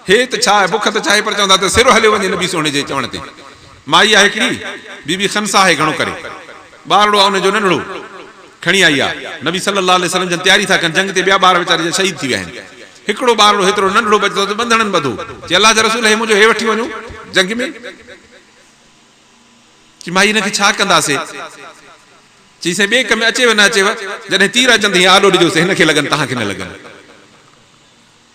हे त छा आहे, बुख त चाहे, पर चवंदा त सिरो हलियो वञे नबी सोणे जे चवण ते। माई आहे हिकिड़ी बीबी खनसा आहे, घणो करे ॿारड़ो आहे उनजो नंढड़ो, खणी आई आहे। नबी सल्लल्लाहु अलैहि वसल्लम जन तयारी था कनि जंग ते, ॿिया ॿार वीचारे शहीद थी विया आहिनि। हिकिड़ो ॿारड़ो हेतिरो नंढड़ो बचंदो त बंधणनि ॿधो, चई अलाह जा रसूल हे मुंहिंजो हे वठी वञो जंग में। चई माई हिनखे छा कंदासीं? चई साईं ॿिए कम में अचेव न अचेव, जॾहिं तीर अचनि आॾो ॾिजोसीं, हिनखे लॻनि तव्हांखे न लॻनि।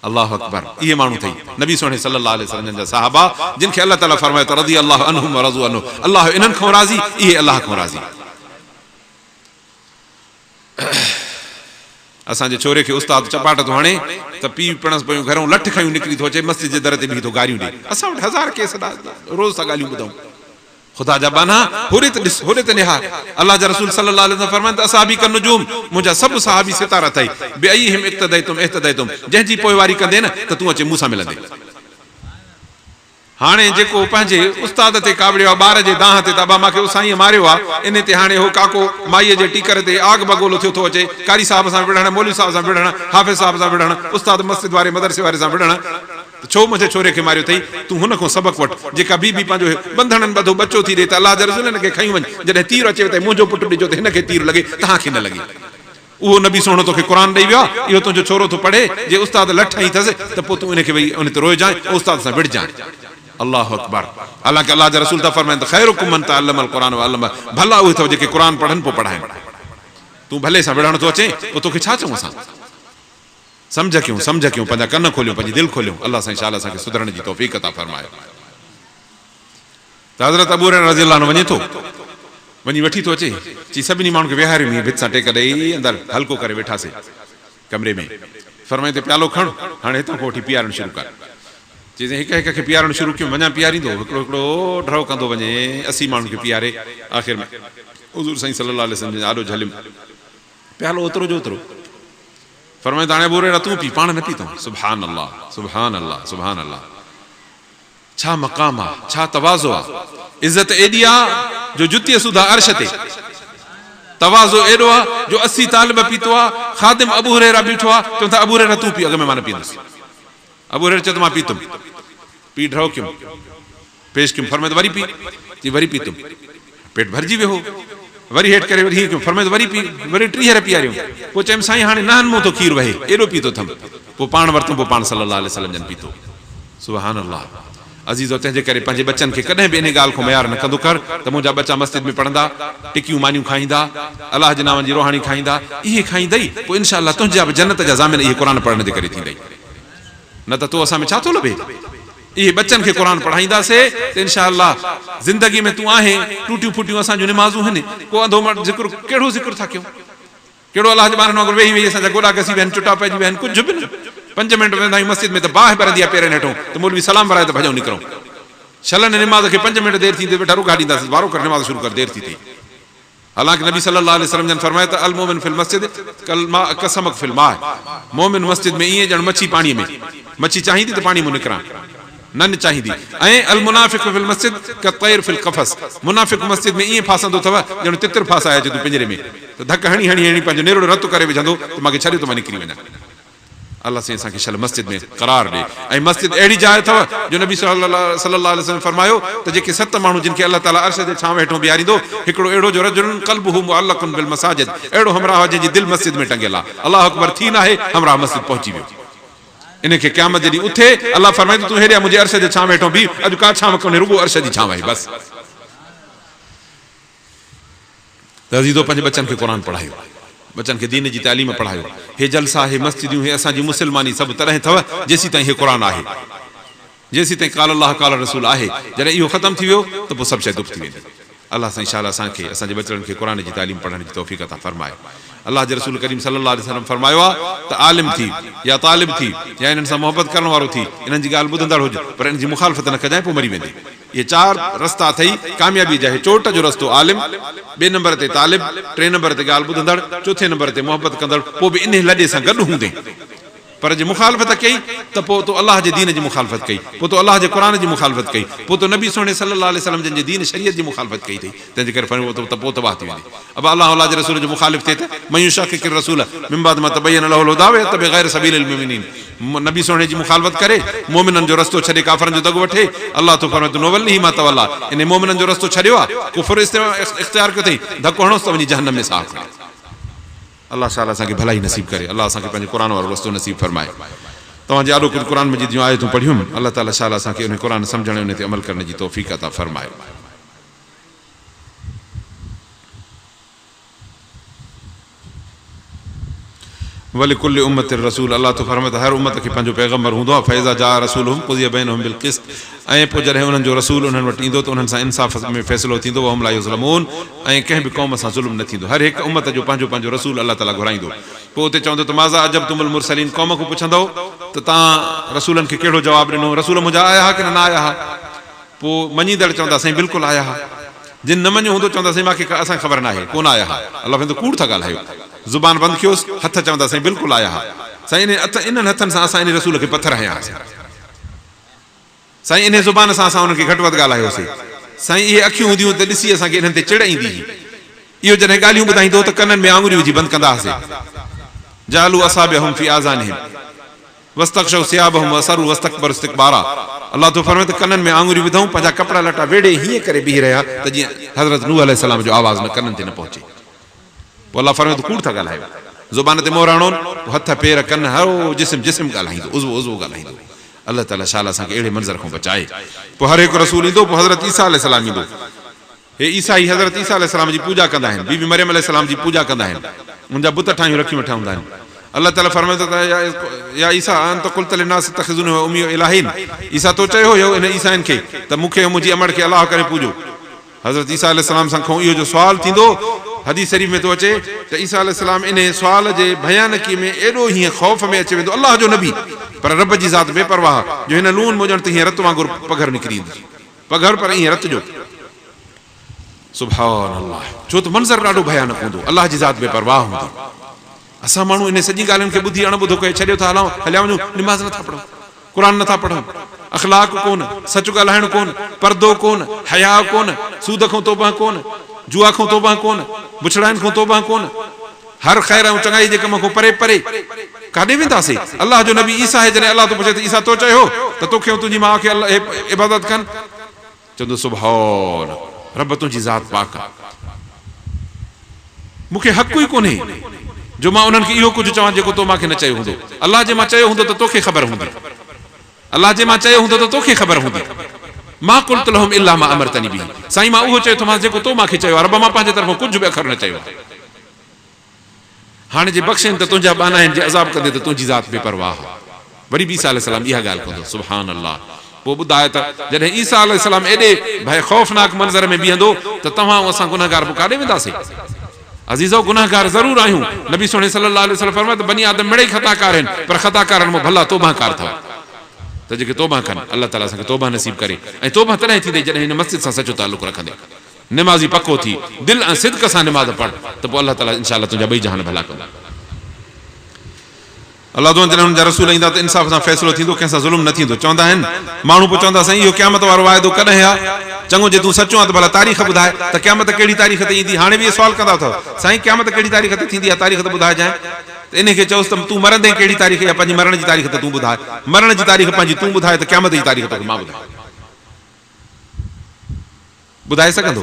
अल्लाह अकबर। इहे माण्हू अथई नबी सोणे सल्लल्लाहु अलैहि वसल्लम जा सहाबा, जिन खे अल्लाह ताला फरमायो त रज़ी अल्लाह अन्हुम व रज़ू अन्हु, अल्लाह इन्हनि खां राज़ी, इहे अल्लाह खां राज़ी। असांजे छोरे खे उस्ताद चपाट थो हणे त पीउ पिणस पियूं घरों लठ खयूं निकिरी थो अचे, मस्जिद जे दर ते बीही थो गारियूं ॾे। असां वटि 1000 केस रोज़ सां ॻाल्हियूं ॿुधूं। ख़ुदा जा बाना हुरित ॾिस, हुरित निहार। अल्लाह जा रसूल सल्लल्लाहु अलैहि वसल्लम फरमाइनि त असहाबी कन नुजूम, मुंहिंजा सभु सहाबी सितारा अथई, बेअयहिम इक्तदैतुम इहतदैतुम, जंहिंजी पोइवारी कंदे न त तूं अचे मूंसां मिलंदे। हाणे जेको पंहिंजे उस्ताद ते कावड़ियो आहे, ॿार जे दाह ते त अबा मूंखे साईं मारियो आहे, इन ते हाणे हो काको माईअ जे टीकर ते आग बगोलो थियो थो अचे, कारी साहिब सां विढ़ण, मौलवी साहिब सां विढ़ण, हाफ़िज़ साहिब सां विढ़ण, उस्ताद मस्जिद वारे मदरसे वारे सां विढ़ण। छो मुंहिंजे छोरे खे मारियो अथई? तूं हुन खां सबक़ वठि। जेका बीबी पंहिंजो बंधणनि ॿधो बचो थी ॾे त अलाह जा रसूल हिनखे खई वञ, जॾहिं तीर अचे त मुंहिंजो पुटु ॾिजो त हिनखे तीर लॻे, तव्हांखे न लॻे। उहो नबी सोणो तोखे क़ुरान ॾेई वियो आहे, इहो तुंहिंजो छोरो थो पढ़े, जे उस्ताद लठ ई अथसि त पोइ तूं इनखे वेही उन ते रोइजांइ, उस्ताद सां विढ़जांइ। अल्लाह अकबर। हालांकि अल्लाह जा रसूल था फरमाइनि त ख़ैरुकुम मन तअल्लमल क़ुरान व अल्लम, भला उहे अथव जेके क़ुरान पढ़नि पोइ पढ़ाइनि। तूं भले सां विढ़ण थो अचे, पोइ तोखे छा चऊं असां? समझ कयूं, समझ कयूं, पंहिंजा कन खोलियूं, पंहिंजी दिलि खोलियूं। अल्लाह साईं इंशाअल्लाह असांखे सुधरण जी तौफ़ीक़ अता फरमाए। त हज़रत अबू हुरैरा रज़ियल्लाहु अन्हु वञे थो, वञी वठी थो अचे, चई सभिनी माण्हुनि खे विहारियो, हीअं भित सां टेक ॾेई अंदरि हल्को करे वेठासीं कमरे में। फरमाए त प्यालो खण, हाणे हितां खां वठी पीआरणु शुरू कर। चई हिक हिक खे पीआरणु शुरू कयूं, वञा पीआरींदो, हिकिड़ो हिकिड़ो ड्रव कंदो वञे, 80 माण्हुनि खे पीआरे। आख़िर में हुज़ूर साईं सल्लल्लाहु अलैहि वसल्लम आॾो झलियुमि, प्यालो ओतिरो जो ओतिरो। फरमाए त हाणे अबू हुरैरा तूं पी, पाण न पीतो। सुभान अल्लाह, सुभान अल्लाह, सुभान अल्लाह। छा मक़ाम आहे, छा तवाज़ो आहे, इज़त एॾी आहे जो जुतीअ सुधा अर्श ते। तवाज़ो एॾो आहे जो 80 तालिब पीतो आहे, ख़ादिम अबू हुरैरा बीठो आहे, चवनि था अबू हुरैरा तूं पी, अॻ में मां न पींदुसि। अबू हुरैरा चयो त मां पीतुमि, पी ड्रव कयुमि, पेश कयुमि। फरमाए त वरी पी, चई वरी पीतुमि, पेट भरिजी वियो, वरी हेठि करे वरी हीअं कयूं। फरमाए त वरी पी, वरी 30 पीआरियूं। पोइ चयमि साईं हाणे नहनि मूं थो खीर वहे, एॾो पीतो अथमि। पोइ पाण वरितो, पोइ पाण सल्लल्लाहु अलैहि वसल्लम जन पीतो। सुभान अल्लाह। अज़ीज़ो तंहिंजे करे पंहिंजे बच्चनि खे कॾहिं बि इन ॻाल्हि खां मयार न कंदो कर त मुंहिंजा बच्चा मस्जिद में पढ़ंदा, टिकियूं मानियूं खाईंदा, अलाह जे नाम जी रोहानी खाईंदा, इहे खाईंदई, पोइ इनशा अल्लाह तुंहिंजा बि जन्नत जा ज़ामिन इहे क़ुर पढ़ण जे करे थींदई। न त तो असां में छा थो लभे? इहे बच्चनि खे क़ुर पढ़ाईंदासीं त इनशा अल्लाह ज़िंदगी में तूं आहे टूटियूं फुटियूं असां जूं निमाज़ूं आहिनि, को अंधो ज़िक्र कहिड़ो ज़िक्र था कयूं, कहिड़ो अलाह जे ॿारनि वांगुरु वेही वेही असांजा गोॾा घसी विया आहिनि, चुटा पइजी विया आहिनि, कुझु बि न। 5 मिंट वेंदा आहियूं मस्जिद में त बाहि भरंदी आहे पेरनि हेठों, त मौलवी सलाम भराए त भॼूं निकिरूं। छलनि निमाज़ खे 5 मिंट देरि थी वेठा रुका ॾींदासीं, वारो कर निमाज़ शुरू कर, देरि थी थिए। हालांकि नबी सल्लल्लाहु अलैहि वसल्लम जन फरमाया त अल मोमिन फिल मस्जिद कल मा कसमक फिल माह, मोमिन मस्जिद में ईअं ॼण मच्छी पाणीअ में, मच्छी चाहींदी त पाणी में निकिरां, न चाहींदी। ऐं अल मुनाफ़िक़ फिल मस्जिद क तैर फिल क़फ़स, मुनाफ़िक़ मस्जिद में ईअं फासंदो अथव ॼण तितिर फासाए अचे तूं पिंजरे में, त धक हणी हणी हणी पंहिंजो नेरोड़ो रत करे विझंदो त मूंखे छॾियो त मां निकिरी वञा। अल्लाह से असांखे शल मस्जिद में करार ॾे। ऐं मस्जिद अहिड़ी जाइ अथव जो नबी सल्लल्लाहु अलैहि वसल्लम फरमायो त जेके 7 माण्हू जिन खे अल्लाह ताला अर्श जे छांव हेठों बीहारींदो, हिकिड़ो अहिड़ो जो रजुलुन क़ल्बुहु मुअल्लक़ुन बिल मसाजिद, अहिड़ो हमरा जंहिंजी दिलि मस्जिद में टंगियल आहे, अल्लाह अकबर थी न आहे हमरा मस्जिद पहुची वियो। इनखे क़यामत जॾहिं उथे अल्लाह फरमाईंदो तूं हेॾे मुंहिंजे अर्श जे छांव हेठों बीह, अॼु का छांव कोन्हे, रुगो अर्श जी छांव आहे बसि। त अज़ीज़ो पंहिंजे बच्चनि खे क़ुर पढ़ायो, बच्चन के दीन जी तालीम पढ़ायो। हे जलसा हे मस्जिदूं हे असांजी मुसलमानी सभु तरह अथव जेसीं ताईं हे क़ुर आहे, जेसीं ताईं काल अल्लाह काल रसूल आहे। जॾहिं इहो ख़तमु थी वियो त पोइ सभु शइ दुख थी वेंदी। अल्लाह साईं इंशाअल्लाह असांखे असांजे बचड़नि खे क़ुर जी तालीम पढ़ण जी तौफ़ीक़ अता फरमाए। अल्लाह जे रसूल करीम सल्लल्लाहु अलैहि वसल्लम फरमायो आहे त आलिम थी या तालिब थी या इन्हनि सां मोहबत करण वारो थी, इन्हनि जी ॻाल्हि ॿुधंदड़ हुजे पर इन जी मुखालफ़त न कजांइ, पोइ मरी वेंदे। ये 4 रस्ता अथई कामयाबी जा। चोट जो रस्तो आलिम, 2 नंबर ते तालिब, 3 नंबर ते ॻाल्हि ॿुधंदड़, 4 नंबर ते मोहबत कंदड़, पोइ बि इन लॾे सां गॾु हूंदे। पर जे मुखालफ़त कई त पोइ तो अल्लाह जे दीन जी मुखालफ़त कई, पोइ तो अल्लाह जे क़ुर जी मुखालफ़त कई, पोइ तो नबी सोने सल्लल्लाहु अलैहि वसल्लम जंहिंजे दीन शरीयत जी मुखालफ़त कई अथई, तंहिंजे करे फरमायो त पोइ तबाह थी वेंदी। अब अल्लाह जे रसूल जो मुखालिफ़ थिए त मयूं शाकिर रसूल मिन बाद मा तबय्यन लहुल हुदा व यत्तबि गैर सबीलिल मुमिनीन, नबी सोने जी मुखालफ़त करे मोमिननि जो रस्तो छॾे काफ़रनि जो दॻ वठे, अल्लाह तो फरमाए तू नवल्लिही मा तवल्ला, इन मोमिननि जो रस्तो छॾियो आहे, कुफ़र इख्तियार कयो अथई, धको हणोसि त वञी जहन्नम में साफ़ करे। अल्लाह ताला असांखे भलाई नसीब करे, अल्लाह असांखे पंहिंजे क़ुर वारो रस्तो नसीब फरमाए। तव्हांजे आलो कुझु क़ुर मजीद जूं आयतूं पढ़ियूं, अल्लाह ताला शाला असांखे उन क़ुर सम्झण उन ते अमल करण जी तौफ़ीक़ अता फरमाए। वलिकुल्लि उम्मतिन रसूल, अल्लाह तो फरमाए त हर उम्मत खे पंहिंजो पैगम्बर हूंदो आहे। फैज़ा जा रसूलहुम क़ुज़िया बैनहुम बिल क़िस्त, ऐं पोइ जॾहिं उन्हनि जो रसूल उन्हनि वटि ईंदो त उन्हनि सां इंसाफ़ में फ़ैसिलो थींदो, वहुम ला युज़लमून, ऐं कंहिं बि क़ौम सां ज़ुल्म न थींदो। हर हिकु उम्मत जो पंहिंजो पंहिंजो रसूल अल्लाह ताला घुराईंदो। पोइ उते चवंदो त माज़ा अजबतुमुल मुरसलीन, क़ौम खां पुछंदो त तव्हां रसूलनि खे कहिड़ो जवाबु ॾिनो, रसूल मुंहिंजा आया हा की न आया हा? पोइ मञींदड़ चवंदा साईं बिल्कुलु आया हा। जिन न मञियो हूंदो चवंदा साईं मूंखे असांखे ख़बर न आहे, कोन आया हा। अल्लाह फरमाईंदो कूड़ था ॻाल्हायो, ज़ुबान बंदि कयोसि, हथ चवंदा साईं बिल्कुलु आया हा। साईं इन्हनि हथनि सां असां इन रसूल खे पथर हयासीं, साईं इन ज़ुबान सां असां उन्हनि खे घटि वधि ॻाल्हायोसीं, साईं इहे अखियूं हूंदियूं त ॾिसी असांखे इन्हनि ते चिड़ ईंदी हुई। इहो जॾहिं ॻाल्हियूं ॿुधाईंदो त कननि में आङुरियूं विझी बंदि कंदा हुआसीं। जालू असाबिहुम फी आज़ानिहिम वस्तग़शौ सियाबहुम वसरू वस्तकबरु इस्तिकबारा, अल्लाह तो फरमाए त कननि में आङुरियूं विधऊं, पंहिंजा कपिड़ा लटा वेड़े हीअं करे बीह रहिया त जीअं हज़रत नूह अलैहिस्सलाम जो आवाज़ न कननि ते न पहुचे। पोइ अल्लाह फरमाए त कूड़ था ॻाल्हायो, ज़ुबान ते मोहर हणो, हथ पेर कन हरो जिस्म जिस्म ॻाल्हाईंदो, उज़वो ॻाल्हाईंदो। अल्लाह ताला शाला असांखे अहिड़े मंज़र खां बचाए। पोइ हर हिकु रसूल ईंदो, पोइ हज़रत ईसा अलैहिस्सलाम ईंदो। हे ईसाई हज़रत ईसा अलैहिस्सलाम जी पूॼा कंदा आहिनि, बीबी मरियम अलैहिस्सलाम जी पूॼा कंदा आहिनि, उनजा बुत ठाहियूं रखियूं वेठा हूंदा आहिनि। अल्लाह ताला फरमाए त या ईसा अंत कुल्त लिन्नास इत्तखिज़ूनी व उम्मी इलाहीन, ईसा तो चयो हुयो इन ईसाइन खे त मूंखे मुंहिंजी अमड़ खे अलाह करे पूॼो। हज़रत ईसा अलैहिस्सलाम सां खां इहो जो सुवाल थींदो, हदीस शरीफ़ में तो अचे त ईसा अलैहिस्सलाम इन सुवाल जे भयानकी में एॾो हीअं ख़ौफ़ में अची वेंदो, अल्लाह जो नबी पर रब जी ज़ात बेपरवाह, जो हिन लूण मोजण ते हीअं रत वांगुरु पघर निकिरी ईंदी, पघर पर ईअं रत जो। सुभान अल्लाह, छो त मंज़र ॾाढो भयानक हूंदो, अल्लाह जी ज़ात बेपरवाह हूंदी। असां माण्हू इन सॼी ॻाल्हियुनि खे ॿुधी अणॿुधो करे छॾियो था हलूं, हलिया वञूं, निमाज़ नथा पढ़ूं, क़ुर नथा पढ़ूं, अख़लाक कोन, सच ॻाल्हाइण कोन, परदो कोन, हया कोन, सूद खां तौबा कोन, जुआ खां तौबा कोन, बुछड़ाइनि खां तौबा कोन, हर ख़ैर ऐं चङाई जे कम खां परे परे। काॾे वेंदासीं? अल्लाह जो नबी ईसा आहे, जॾहिं अल्लाह तो पुछे त ईसा तो चयो त तोखे ऐं तुंहिंजी माउ खे इबादत कनि, चवंदो सुभान रब तुंहिंजी ज़ात पाक आहे, मूंखे हक़ ई कोन्हे जो मां उन्हनि खे इहो कुझु चवां जेको तो मूंखे न चयो हूंदो। अल्लाह जे मां चयो हूंदो त तोखे ख़बर हूंदी, अलाह जे मां चयो हूंदो त तोखे ख़बर हूंदी मां कुल्तु लहुम इल्ला मा अमरतनी बिही साईं मां उहो चयो थोमांसि जेको तो मूंखे चयो रब मां पंहिंजे तरफ़ां कुझु बि अखर न चयो आहे हाणे जे बख़्शनि त तुंहिंजा बाना आहिनि जे अज़ाब कंदे त तुंहिंजी ज़ात बेपरवाह वरी बि ईसा अलैहिस्सलाम इहा ॻाल्हि कंदो सुभान अल्लाह पोइ ॿुधाए त जॾहिं ईसा अलैहिस्सलाम एॾे भई ख़ौफ़नाक मंज़र में बीहंदो त तव्हां असां गुनहगार पोइ काॾे वेंदासीं अज़ीज़ो गुनहगार ज़रूरु आहियूं नबी सोने सल्लल्लाहु अलैहि वसल्लम फरमाए त बनी आदम मिड़ई ख़ताकार आहिनि पर ख़ताकारनि मां भला तौबाकार अथव त जेके तौबा कनि अलाह ताला असांखे तौबा नसीब करे ऐं तौबा तॾहिं थींदी जॾहिं हिन मस्जिद सां सचो तालुक़ु रखंदे निमाज़ी पको थी दिलि ऐं सिदक़ सां निमाज़ पढ़ त पोइ अलाह ताला इंशाअल्लाह तुंहिंजा ॿई जहान भला कंदा अलाह जॾहिं हुननि जा रसूल ईंदा त इंसाफ़ सां फ़ैसिलो थींदो कंहिंसां ज़ुल्म न थींदो चवंदा आहिनि माण्हू पोइ चवंदा साईं इहो क़यामत वारो वाइदो कॾहिं आहे चङो जे तूं सचो आहे त भला तारीख़ ॿुधाए त क़यामत कहिड़ी तारीख़ ते ईंदी हाणे बि इहे सुवाल कंदा अथव साईं क़यामत कहिड़ी तारीख़ ते थींदी आहे तारीख़ त ॿुधाइजांइ त इन खे चयोसि त तूं मरंदे कहिड़ी तारीख़ या पंहिंजी मरण जी तारीख़ त तूं ॿुधाए मरण जी तारीख़ पंहिंजी तूं ॿुधाए त क़यामत जी तारीख़ तोखे मां ॿुधाए सघंदो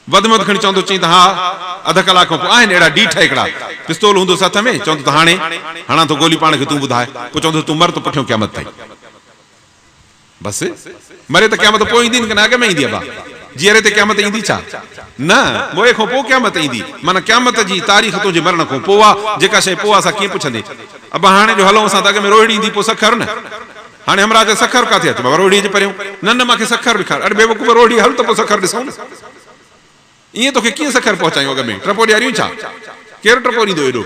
वधि में वधि खणी चवंदो चई त हा अध कलाक खां पोइ आहिनि अहिड़ा डीठ हिकिड़ा पिस्तौल हूंदो हथ में चवंदो त हाणे हणा थो गोली पाण खे तूं ॿुधाए पोइ चवंदो तूं मर त पुठियो क़यामत ताईं बसि मरे त क़यामत पोइ ईंदी न अॻ में ईंदी आहे जीअरे ते क़यामत ईंदी छा न मोए खां पोइ क़यामत ईंदी माना क़यामत जी तारीख़ तुंहिंजे मरण खां पोइ आहे जेका शइ पोइ असां कीअं पुछंदे अब हाणे जो हलूं असां त अॻ में रोहिड़ी ईंदी पोइ सखर न हाणे हमराज सखर किथे अचे बाबा रोहिड़ीअ जे पहिरियों न मूंखे सखर ॾेखार अरे बेवकूफ़ रोहिड़ी हल त पोइ सखर ॾिसूं न ईअं तोखे कीअं सखर पहुचायूं अॻ में टपो ॾियारियूं छा केरु टपो ॾींदो एॾो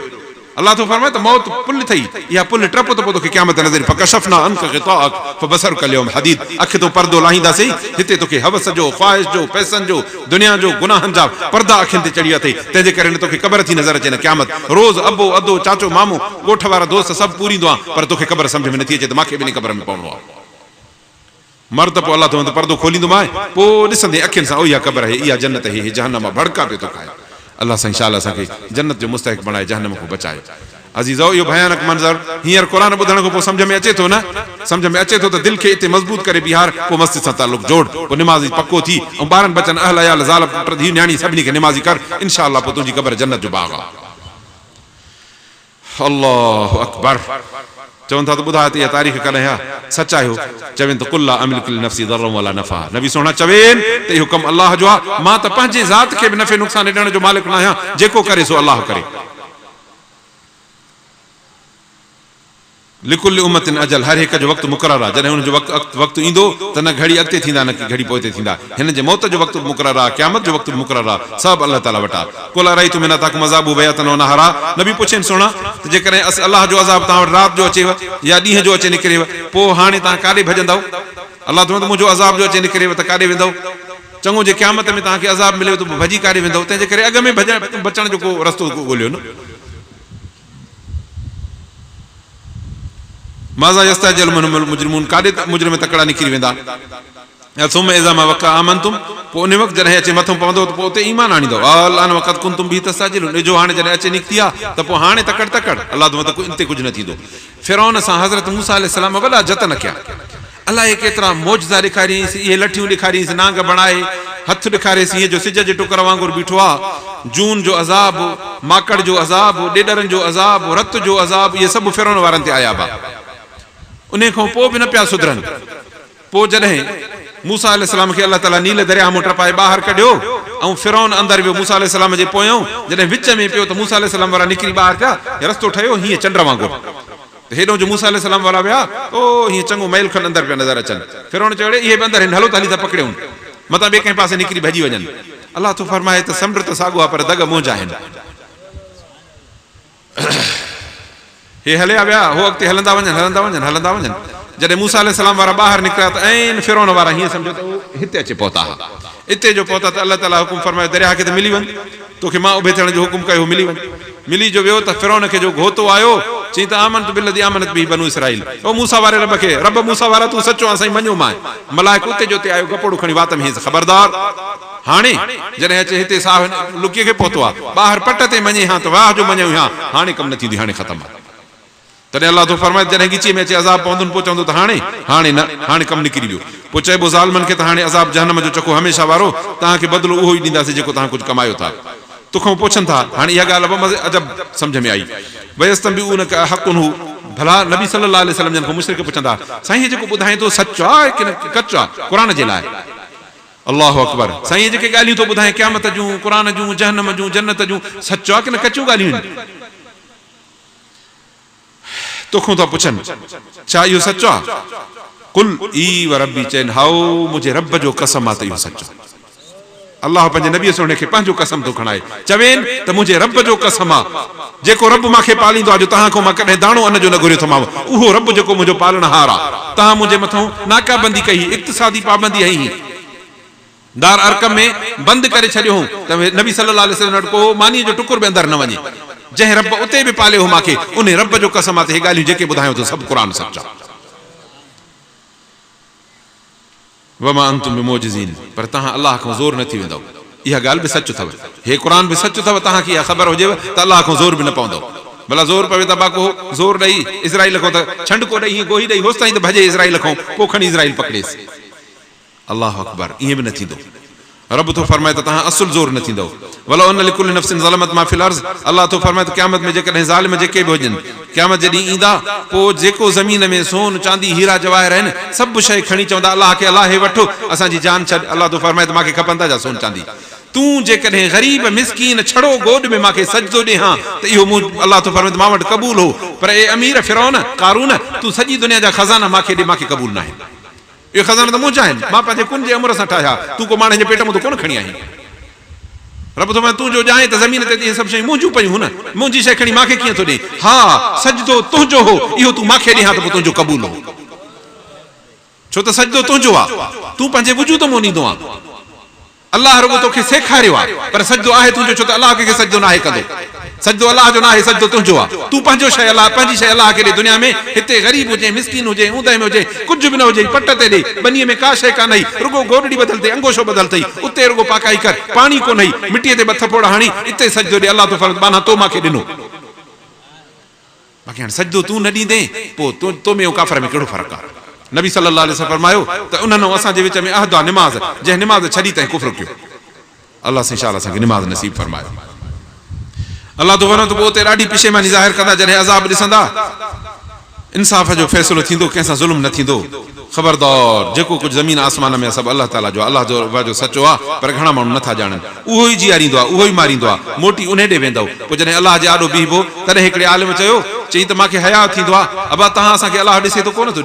अलाह तो फरमाए त मौत पुल थई इहा पुल टप त पोइ तोखे क़यामत नज़र फकशफना अनक ग़िताअक फबसरुक अल-यौम हदीद अख तो पर्दो लाहींदासीं हिते तोखे हवस जो ख्वाहिश जो पैसनि जो दुनिया जो गुनाहनि जा पर्दा अखियुनि ते चढ़ी अथई तंहिंजे करे न तोखे क़बर थी नज़र अचे न क़यामत रोज़ अबो अदो चाचो मामो ॻोठ वारा दोस्त सभु पूरींदो आहे पर तोखे क़बर सम्झ में नथी अचे त मूंखे बि इन क़बर में पवणो आहे मर्द पोइ अलाह तो पर्दो खोलींदोमांइ पोइ ॾिसंदे अखियुनि सां इहा क़बर आहे इहा जन्नत आहे जहन्नम मां भड़का पियो थो खाए अलाह सां इंशाअल्लाह असांखे जन्नत जो मुस्तहिक़ बणाए जहन्नम खां बचाए अज़ीज़ो इहो भयानक मंज़र हींअर क़ुर ॿुधण खां पोइ सम्झ में अचे थो न सम्झ में अचे थो त दिलि खे हिते मज़बूत करे बिहार पोइ मस्जिद सां तालुक़ु जोड़ पोइ निमाज़ी पको थी ऐं ॿारनि बचनि अहल अयाल ज़ाल पुट धीउ न्याणी सभिनी खे निमाज़ी कर इंशाअल्लाह पोइ तुंहिंजी क़बर जन्नत जो बाग़ आहे अल्लाहु अकबर चवनि था त ॿुधाए त इहा तारीख़ कॾहिं आहे सच आहियो चवनि त कुल्ला अमलिकुल नफ़्सी दर्रम वला नफ़ा नबी सोना चवनि त इहो कमु अलाह जो आहे मां त पंहिंजे ज़ात खे बि नफ़े नुक़सान ॾियण जो मालिक न आहियां जेको करे सो अलाह करे लिकुल उम्मतिन अजल हर हिक जो वक़्तु मुक़ररु आहे जॾहिं हुनजो वक़्तु ईंदो त न घड़ी अॻिते थींदा न घड़ी पोइ ते थींदा हिन जे मौत जो वक़्तु मुक़ररु आहे क़यामत जो वक़्तु मुक़ररु आहे सभु अलाह ताला वटा कुल रही तुम नताकुम अज़ाबु बयातन व नहारा नबी पुछनि सोना त जेकॾहिं अलाह जो अज़ाब तव्हां वटि राति जो अचेव या ॾींहं जो अचे निकिरेव पोइ हाणे तव्हां काॾे भॼंदव अलाह त मुंहिंजो अज़ाब जो अचे निकिरेव त काॾे वेंदव चङो जे क़यामत में तव्हांखे अज़ाब मिलेव त भॼी काॾे वेंदव तंहिंजे करे अॻ में बचण जो को रस्तो ॻोल्हियो न माज़ा यस्तअजिल मिनहुल मुजरिमून काॾे मुजरिम तकड़ा निकिरी वेंदा सुम इज़ा मा वक़अ आमनतुम पोइ उन वक़्तु जॾहिं अचे मथां पवंदो त पोइ उते ईमान आणींदो अलान वक़्त कुंतुम बि तस्ताजिलून जो हाणे जॾहिं अचे निकिती आहे त पोइ हाणे तकड़ अलाह त इन ते कुझु न थींदो फिरौन सां हज़रत मूसा अलैहिस्सलाम वॾा जतन कया अलाह केतिरा मौजज़ा ॾेखारियईंसि इहे लठियूं ॾेखारियईंसि नांग बणाए हथु ॾेखारियईंसि ईअं जो सिज जे टुकर वांगुरु बीठो आहे जून जो अज़ाब माकड़ जो अज़ाब ॾेॾरनि जो अज़ाब रत जो अज़ाब इहे सभु फिरौन वारनि ते आया हुआ उन खां पोइ बि न पिया सुधरनि पोइ जॾहिं मूसा अलैहिस्सलाम खे अलाह ताला नील दरिया मां टपाए ॿाहिरि कढियो ऐं फिरौन अंदरि वियो मूसा अलैहिस्सलाम जे पोयां जॾहिं विच में पियो त मूसा अलैहिस्सलाम वारा निकिरी ॿाहिरि थिया रस्तो ठहियो हीअं चंड वांगुरु हेॾो जो मूसा अलैहिस्सलाम वारा विया ओ हीअं चङो मैल खनि अंदरि पिया नज़र अचनि फिरौन चयो इहे बि अंदरि हलो त हली त पकड़ियूं मतां ॿिए कंहिं पासे निकिरी भॼी वञनि अलाह तो फरमाए त समुंड त साॻियो आहे पर दग मुंहिंजा आहिनि हे हलिया विया हो अॻिते हलंदा वञनि जॾहिं मूसा अलैहिस्सलाम वारा ॿाहिरि निकिता त ऐं फिरौन वारा हीअं सम्झो त हिते अचे पहुता हुआ हिते जो पहुता त अलाह ताला हुकुम फरमायो दरिया खे त मिली वञ तोखे मां उभे थियण जो हुकुम कयो मिली वञ मिली जो वियो त फिरौन खे जो घोतो आयो चई त आमनत बिल्लज़ी आमनत बिही बनु इसराईल ओ मूसा वारे रब खे रब मूसा वारा तूं सचो आहे साईं मञो मां मलाइक उते जो ते आयो गपोड़ो खणी वात में हीअं ख़बरदार हाणे जॾहिं अचे हिते साह लुकीअ खे पहुतो आहे ॿाहिरि पट ते मञे हा त वाह जो मञूं हा हाणे कमु न थींदी हाणे ख़तमु आहे तॾहिं अलाह तो फरमाए जॾहिं गिची में अचे अज़ाब पवंदुनि पोइ चवंदो त हाणे न हाणे कमु निकिरी वियो पोइ चइबो ज़ालिमनि खे त हाणे अज़ाब जहन्नम जो चको हमेशह वारो तव्हांखे बदिलो उहो ई ॾींदासीं जेको तव्हां कुझु कमायो था तोखां पुछनि था हाणे इहा ॻाल्हि अजब सम्झ में आई वयस्तंबिऊनक हक़ुन हू भला नबी सल्लल्लाहु अलैहि वसल्लम जन को मुशरिक पुछंदा साईं जेको ॿुधाए थो सच आहे कि कचो आहे क़ुरान जे लाइ अल्लाहु अकबर साईं जेके ॻाल्हियूं थो ॿुधाए क़यामत जूं क़ुरान जूं जहन्नम जूं जन्नत जूं सच आहे कि न कचियूं ॻाल्हियूं आहिनि तोखां था पुछनि छा इहो सच आहे कुल ई व रब्बी चइनि हाओ मुंहिंजे रब जो कसम आहे त इहो सच आहे अल्लाह पंहिंजे नबी सुहिणे खे पंहिंजो कसम थो खणाए चवेनि त मुंहिंजे रब जो कसम आहे जेको रब मूंखे पालींदो आहे जो तव्हां खां मां कॾहिं दाणो अन जो न घुरियो थो उहो रब जेको मुंहिंजो पालणहार आहे तव्हां मुंहिंजे मथां नाकाबंदी कई इक़्तिसादी पाबंदी हई दार अरकम में बंदि करे छॾियो त नबी सल्लल्लाहु अलैहि वसल्लम को मानी जो टुकुर बि अंदरि न वञे जंहिं रब उते बि पालियो मूंखे उन रब जो कसम आहे त हे ॻाल्हियूं जेके ॿुधायो त सभु क़ुरान सच आहे वमा अंतुम बिमोजिज़ीन पर तव्हां अल्लाह खां ज़ोर न थी वेंदव इहा ॻाल्हि बि सच अथव हे क़ुरान बि सच अथव तव्हांखे इहा ख़बर हुजेव त अल्लाह खां ज़ोर बि न पवंदव भला ज़ोर पवे त बाको ज़ोर ॾेई इज़राइल खां त छंडको ॾेई गोही ॾेई होसि ताईं त भॼे इज़राइल खां पोइ खणी इज़राइल पकड़ेसि अल्लाह अकबर ईअं बि न थींदो रब तो फरमाए त तव्हां असुल ज़ोर न थींदव वलो अन लिकुल नफ्सिन ज़लमत मा फिल अर्ज़ अल्लाह तो फरमाए त क़यामत में जेकॾहिं ज़ालिम जेके बि हुजनि क़यामत जॾहिं ईंदा पोइ जेको ज़मीन में सोन चांदी हीरा जवाहिर आहिनि सभु शइ खणी चवंदा अल्लाह खे अल्लाह हे वठो असांजी जान छॾ अल्लाह तो फरमाए त मूंखे खपंदा जा सोन चांदी तूं जेकॾहिं ग़रीब मिसकीन छड़ो गोॾ में मूंखे सजदो ॾियां त इहो अल्लाह तो फरमाए मां वटि क़बूल हो पर ए अमीर फिरौन कारून तूं सॼी दुनिया जा खज़ाना मूंखे ॾे मूंखे क़बूल न आहिनि इहे खज़ाना त मुंहिंजा आहिनि मां पंहिंजे कुन जे अमर सां ठाहिया तूं को माण्हू जे पेट मां त कोन खणी आई रब तो तूं जो ॼाणे त ज़मीन ते इहे सभु शयूं मुंहिंजूं पयूं न मुंहिंजी शइ खणी मूंखे कीअं थो ॾे हा सजदो तुंहिंजो हो इहो तूं मूंखे ॾियां त पोइ तुंहिंजो क़बूल हो छो त सजदो तुंहिंजो आहे तूं पंहिंजे वजूद मों ॾींदो आहे अल्लाह रुगो तोखे सेखारियो आहे पर सजदो आहे तुंहिंजो छो त अल्लाह कंहिंखे सजदो न आहे कंदो सजदो अल्लाह जो न आहे सजदो तुंहिंजो आहे तूं पंहिंजो शइ अल्लाह पंहिंजी शइ अल्लाह खे ॾे दुनिया में हिते ग़रीब हुजे मिसकीन हुजे ऊंदहि में हुजे कुझु बि न हुजे पट ते ॾे बनीअ में का शइ कान आई रुगो गोॾड़ी बदल अथई अंगोशो बदल अथई उते रुगो पाकाई कर पाणी कोन आई मिटीअ ते बथ फोड़ हणी हिते सजदो ॾे अल्लाह तो फरमाए बाना तो मूंखे ॾिनो बाक़ी हाणे सजदो तूं न ॾींदे पोइ तो में काफ़र में कहिड़ो फ़र्क़ु आहे नबी सल्लल्लाहु अलैहि वसल्लम फरमायो त उन्हनि असांजे विच में अहद आहे निमाज़ जंहिं निमाज़ छॾी तंहिं कुफ्र कयो अल्लाह से इंशाअल्लाह असांखे निमाज़ नसीब फरमाए अल्लाह तो वञो त पोइ उते ॾाढी पेशेमानी ज़ाहिर कंदा जॾहिं अज़ाब ॾिसंदा इंसाफ़ जो फ़ैसिलो थींदो कंहिंसां ज़ुल्म न थींदो ख़बरदार जेको कुझु ज़मीन आसमान में सभु अल्लाह ताला जो अल्लाह जो सचो आहे पर घणा माण्हू नथा ॼाणनि उहो ई जीआरींदो आहे उहो ई मारींदो आहे मोटी उन ॾे वेंदव पोइ जॾहिं अल्लाह जे आॾो बीहबो तॾहिं हिकिड़े आलिम चयो चई त मूंखे हया थींदो आहे अबा तव्हां असांखे अल्लाह ॾिसे थो कोन थो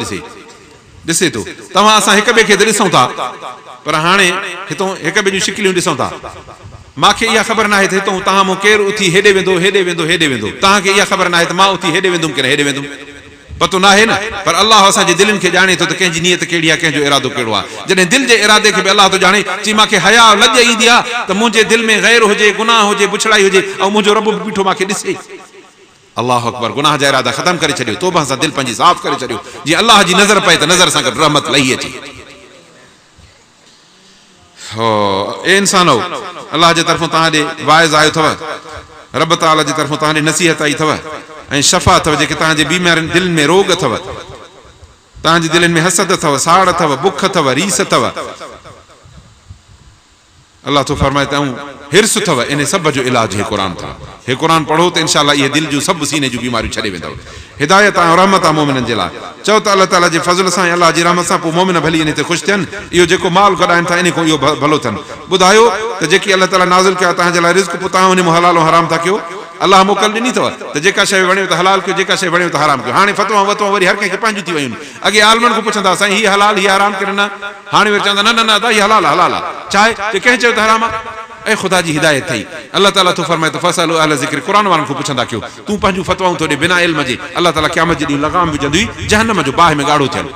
ॾिसे थो तव्हां असां हिक ॿिए खे त ॾिसूं था पर हाणे हितां हिक ॿिए जूं शिकिलियूं ॾिसूं था मूंखे इहा ख़बर न आहे त हितां तव्हां मूं केरु उथी हेॾे वेंदो तव्हांखे इहा ख़बर न आहे त मां उथी हेॾे वेंदुमि की न हेॾे वेंदुमि पतो न आहे न पर अल्लाह असांजे दिलनि खे ॼाणे थो त कंहिंजी नियत कहिड़ी आहे कंहिंजो इरादो कहिड़ो आहे जॾहिं दिलि जे इरादे खे बि अल्लाह थो ॼाणे चई मूंखे हया लॼ ईंदी आहे त मुंहिंजे दिलि में ग़ैर हुजे गुनाह हुजे बुछड़ाई हुजे ऐं मुंहिंजो रब बि बीठो मूंखे ॾिसे अल्लाह अकबर गुनाह जा इरादा ख़तम करे छॾियो तौबा सां दिलि पंहिंजी साफ़ करे छॾियो जीअं अल्लाह जी नज़र पए त नज़र सां गॾु रहमत लही अचे ए इंसानो अल्लाह जे तरफ़ां तव्हां ॾे वाइज़ आयो अथव रब ताला जी तरफ़ां तव्हां ॾे नसीहत आई अथव ऐं शफ़ा अथव जेके तव्हांजे बीमारियुनि दिलि में रोग अथव तव्हांजे दिलनि में हसद अथव साड़ अथव बुख अथव रीस अथव अल्लाह तो फरमाए त हिर्स अथव इन सब जो इलाज हे क़ुरान अथव हे क़ुरान पढ़ो त इंशाअल्लाह इहे दिलि जूं सभु सीने जूं बीमारियूं छॾे वेंदव हिदायत ऐं रहमत आहे मोमिननि जे लाइ चओ त अल्लाह ताला जे फज़ल सां अल्लाह जी रहमत सां पोइ मोमिन भली इन ते ख़ुशि थियनि इहो जेको माल गॾाइनि था इन खां इहो भलो थियनि ॿुधायो त जेकी अल्लाह ताला नाज़िल कयो तव्हांजे लाइ रिज़्क़ पोइ तव्हां उन में हलाल ऐं हराम था कयो अल्लाह मोकल ॾिनी अथव त जेका शइ वणियो त हलाल कयो जेका शइ वणियो त हराम कयो हाणे फतवा वतवा वरी हर कंहिंखे पंहिंजूं थी वियूं आहिनि अॻे आलमनि खां पुछंदा साईं हीअ हलाल हीअ हराम की न हाणे वरी चवंदा न न न हीअ हलाल आहे छा आहे कंहिं चयो त हराम आहे ऐं ख़ुदा जी हिदायत थई अल्लाह ताला तो फरमाए त फसलु अहल ज़िक्र क़ुरान वारनि खां पुछंदा कयो तूं पंहिंजूं फतवाऊं थो ॾे बिना इल्म जे अल्लाह ताला क़यामत जे ॾींहुं लगाम विझंदी जहन्नम जो बाहि में ॻाढ़ो थियलु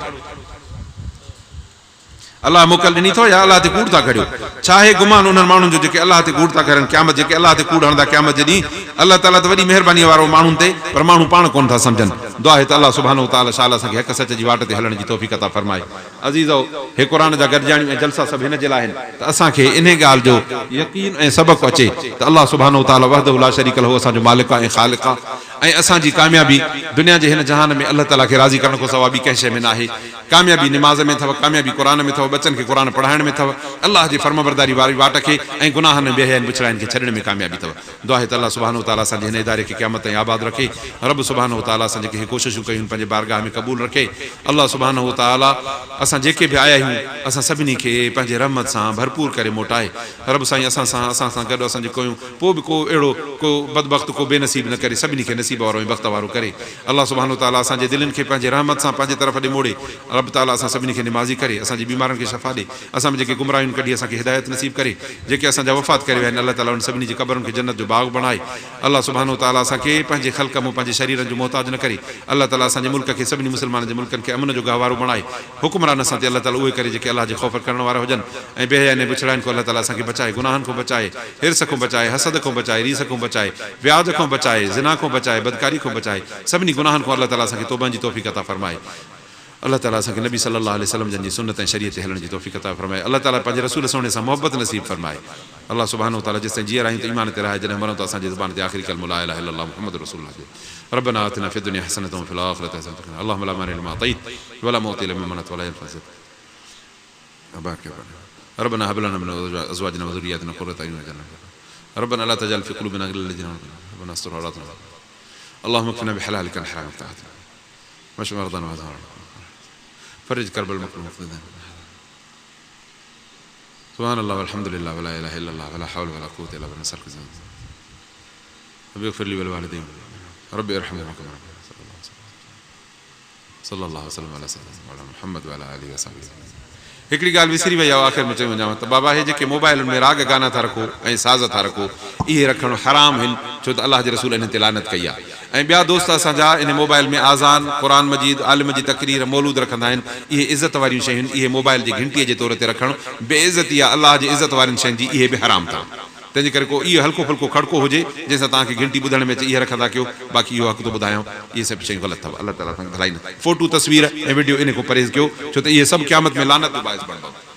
अल्लाह मोकल ॾिनी अथव या अल्लाह ते कूड़ था करियो छा आहे गुमान उन्हनि माण्हुनि जो जेके अल्लाह ते कूड़ था करनि क़यामत जेके अल्लाह ते कूड़ हणंदा क़यामत जे ॾींहुं अल्लाह ताला त वॾी महिरबानी वारो माण्हुनि ते पर माण्हू पाण कोन था सम्झनि दुआ आहे त अल्लाह सुभाणे ताला शाला असांखे हक़ सच जी वाट ते हलण जी तौफ़ीक़ अता फरमाए अज़ीज़ो हे क़ुरान जा गॾिजाणियूं ऐं जलसा सभु हिन जे लाइ आहिनि त असांखे इन ॻाल्हि जो यकीन ऐं सबक़ अचे त अल्लाह सुब्हानहु व तआला वहदहु ला शरीक लहू असांजो मालिक आहे ऐं ख़ालिक़ आहे ऐं असांजी कामयाबी दुनिया जे हिन जहान में अल्लाह ताला खे राज़ी करण खां सवाइ ॿी कंहिं शइ में न आहे कामयाबी निमाज़ में अथव कामयाबी क़ुरान में अथव बचनि खे क़ुरान पढ़ाइण में अथव अल्लाह जी फर्मबरदारी वारी वाट खे ऐं गुनाहनि बेहयानि बुछड़ाइनि खे छॾण में कामयाबी अथव दुआ आहे त अल्लाह सुब्हानहु व तआला असांजे हिन इदारे खे क़यामत ताईं आबाद रखे रब सुब्हानहु व तआला असां जेके कोशिशूं कयूं पंहिंजे बारगाह में क़बूल रखे अल्लाह सुब्हानहु व तआला असां जेके बि आया आहियूं असां सभिनी खे पंहिंजे रहमत सां भरपूर करे मोटाए रब साईं असां सां गॾु असां जेको आहियूं पोइ बि को अहिड़ो को बदबख़्त को बेनसीब न करे सभिनी खे नसीब वारो ऐं वक़्त वारो करे अल्लाह सुब्हानहु व तआला असांजे दिलनि खे पंहिंजे रहमत सां पंहिंजे तरफ़ ॾे मोड़े रब ताला असां सभिनी खे निमाज़ी करे असांजी बीमारनि खे शफ़ा ॾे असां जेके गुमराहियूं कढी असांखे हिदायत नसीब करे जेके असांजा वफ़ात करे विया आहिनि अल्लाह ताला उन सभिनी जी क़बरुनि खे जन्नत जो बाग़ बणाए अल्लाह सुब्हानहु व तआला असांखे पंहिंजे ख़ल्क़ में पंहिंजे शरीरनि जो मोहताज न करे अल्लाह ताला असांजे मुल्क खे सभिनी मुस्लमाननि जे मुल्कनि खे अमन जो गहवारो बणाए हुक्मरान असां ते अल्लाह ताला उहे करे जेके अल्लाह जे ख़ौफ़ करण वारा हुजनि ऐं बेहयाने बुछड़ाइनि खां अल्लाह ताला असांखे बचाए गुनाहनि खां बचाए हिर्स खां बचाए हसद खां बचाए रीस खां बचाए व्याज खां बचाए ज़िना खां बचाए बदकारी खां बचाए सभिनी गुनाहनि खां अल्लाह ताला असांखे तौबनि जी तौफ़ीक़ अता फ़रमाए अल्लाह ताला असांखे नबी सल्लल्लाहु अलैहि वसल्लम जन जी सुन्नत ऐं शरीयत ते हलण जी तौफ़ीक़ अता फ़रमाए अल्लाह ताला पंहिंजे रसूल सोणे सां मोहबत नसीब फ़रमाए अल्लाह सुब्हानहु व तआला जेसिताईं जीअर आहियूं त ईमान ते रहे जॾहिं मरूं त असांजी ज़ुबान ते आख़िरी कलमो ला इलाहा इल्लल्लाह मुहम्मद रसूलुल्लाह रब्बना आतिना फ़िद दुनिया हसनतन व फ़िल आख़िरति हसनतन व क़िना अल्लाहुम्मा ला मानिअ लिमा अतैत व ला मुअति लिमा मनअत व ला यनफ़अ रब्बना हब लना मिन अज़वाजिना व ज़ुर्रिय्यतिना क़ुर्रता अय्युन वज'alना रब्बना ला तजअल फ़ी क़ुलूबिना ग़िल्लन लिल्लज़ीना आमनु रब्बना अस्tur औरातना अल्लाहुम्मा अक्फ़िना बिहलालिका अन हरामिक ताअतक वashfi मरदाना व फरिज करबल मक़रूफ़ीन सुब्हानल्लाह वल्हम्दुलिल्लाह व ला इलाहा इल्लल्लाह व ला हौला व ला क़ुव्वता इल्ला बिल्लाह रब्बि इग़फ़िर ली व लिवालिदैया रब्बि इरहमहुमा कमा रब्बयानी सल्लल्लाहु वसल्लम अला सय्यिदिना मुहम्मद व अला आलिहि व सहाबिहि हिकिड़ी ॻाल्हि विसरी वई आहे आख़िर में चई वञांव त बाबा हे जेके मोबाइल में राग गाना था रखो ऐं साज़ था रखो इहे रखणु हराम आहिनि छो त अल्लाह जे रसूल इन ते लानत कई आहे ऐं ॿिया दोस्त असांजा इन मोबाइल में आज़ान क़ुरान मजीद आलिम जी तक़रीर मौलूद रखंदा आहिनि इहे इज़त वारियूं शयूं इहे मोबाइल जी घंटीअ जे तौर ते रखणु बेइज़ती आहे अल्लाह जी इज़त वारनि शयुनि जी इहे बि हराम था तंहिंजे करे को इहो हल्को फुल्को खड़को हुजे जंहिंसां तव्हांखे घंटी ॿुधण में अचे इहे रखंदा कयो बाक़ी इहो हक़ थो ॿुधायां इहे सभु शयूं ग़लति अथव अल्लाह ताला तव्हांखे भलाई न फोटू तस्वीर ऐं वीडियो इन खां परहेज़ कयो छो त इहे सभु क़यामत में लानत जो बाइस बणंदव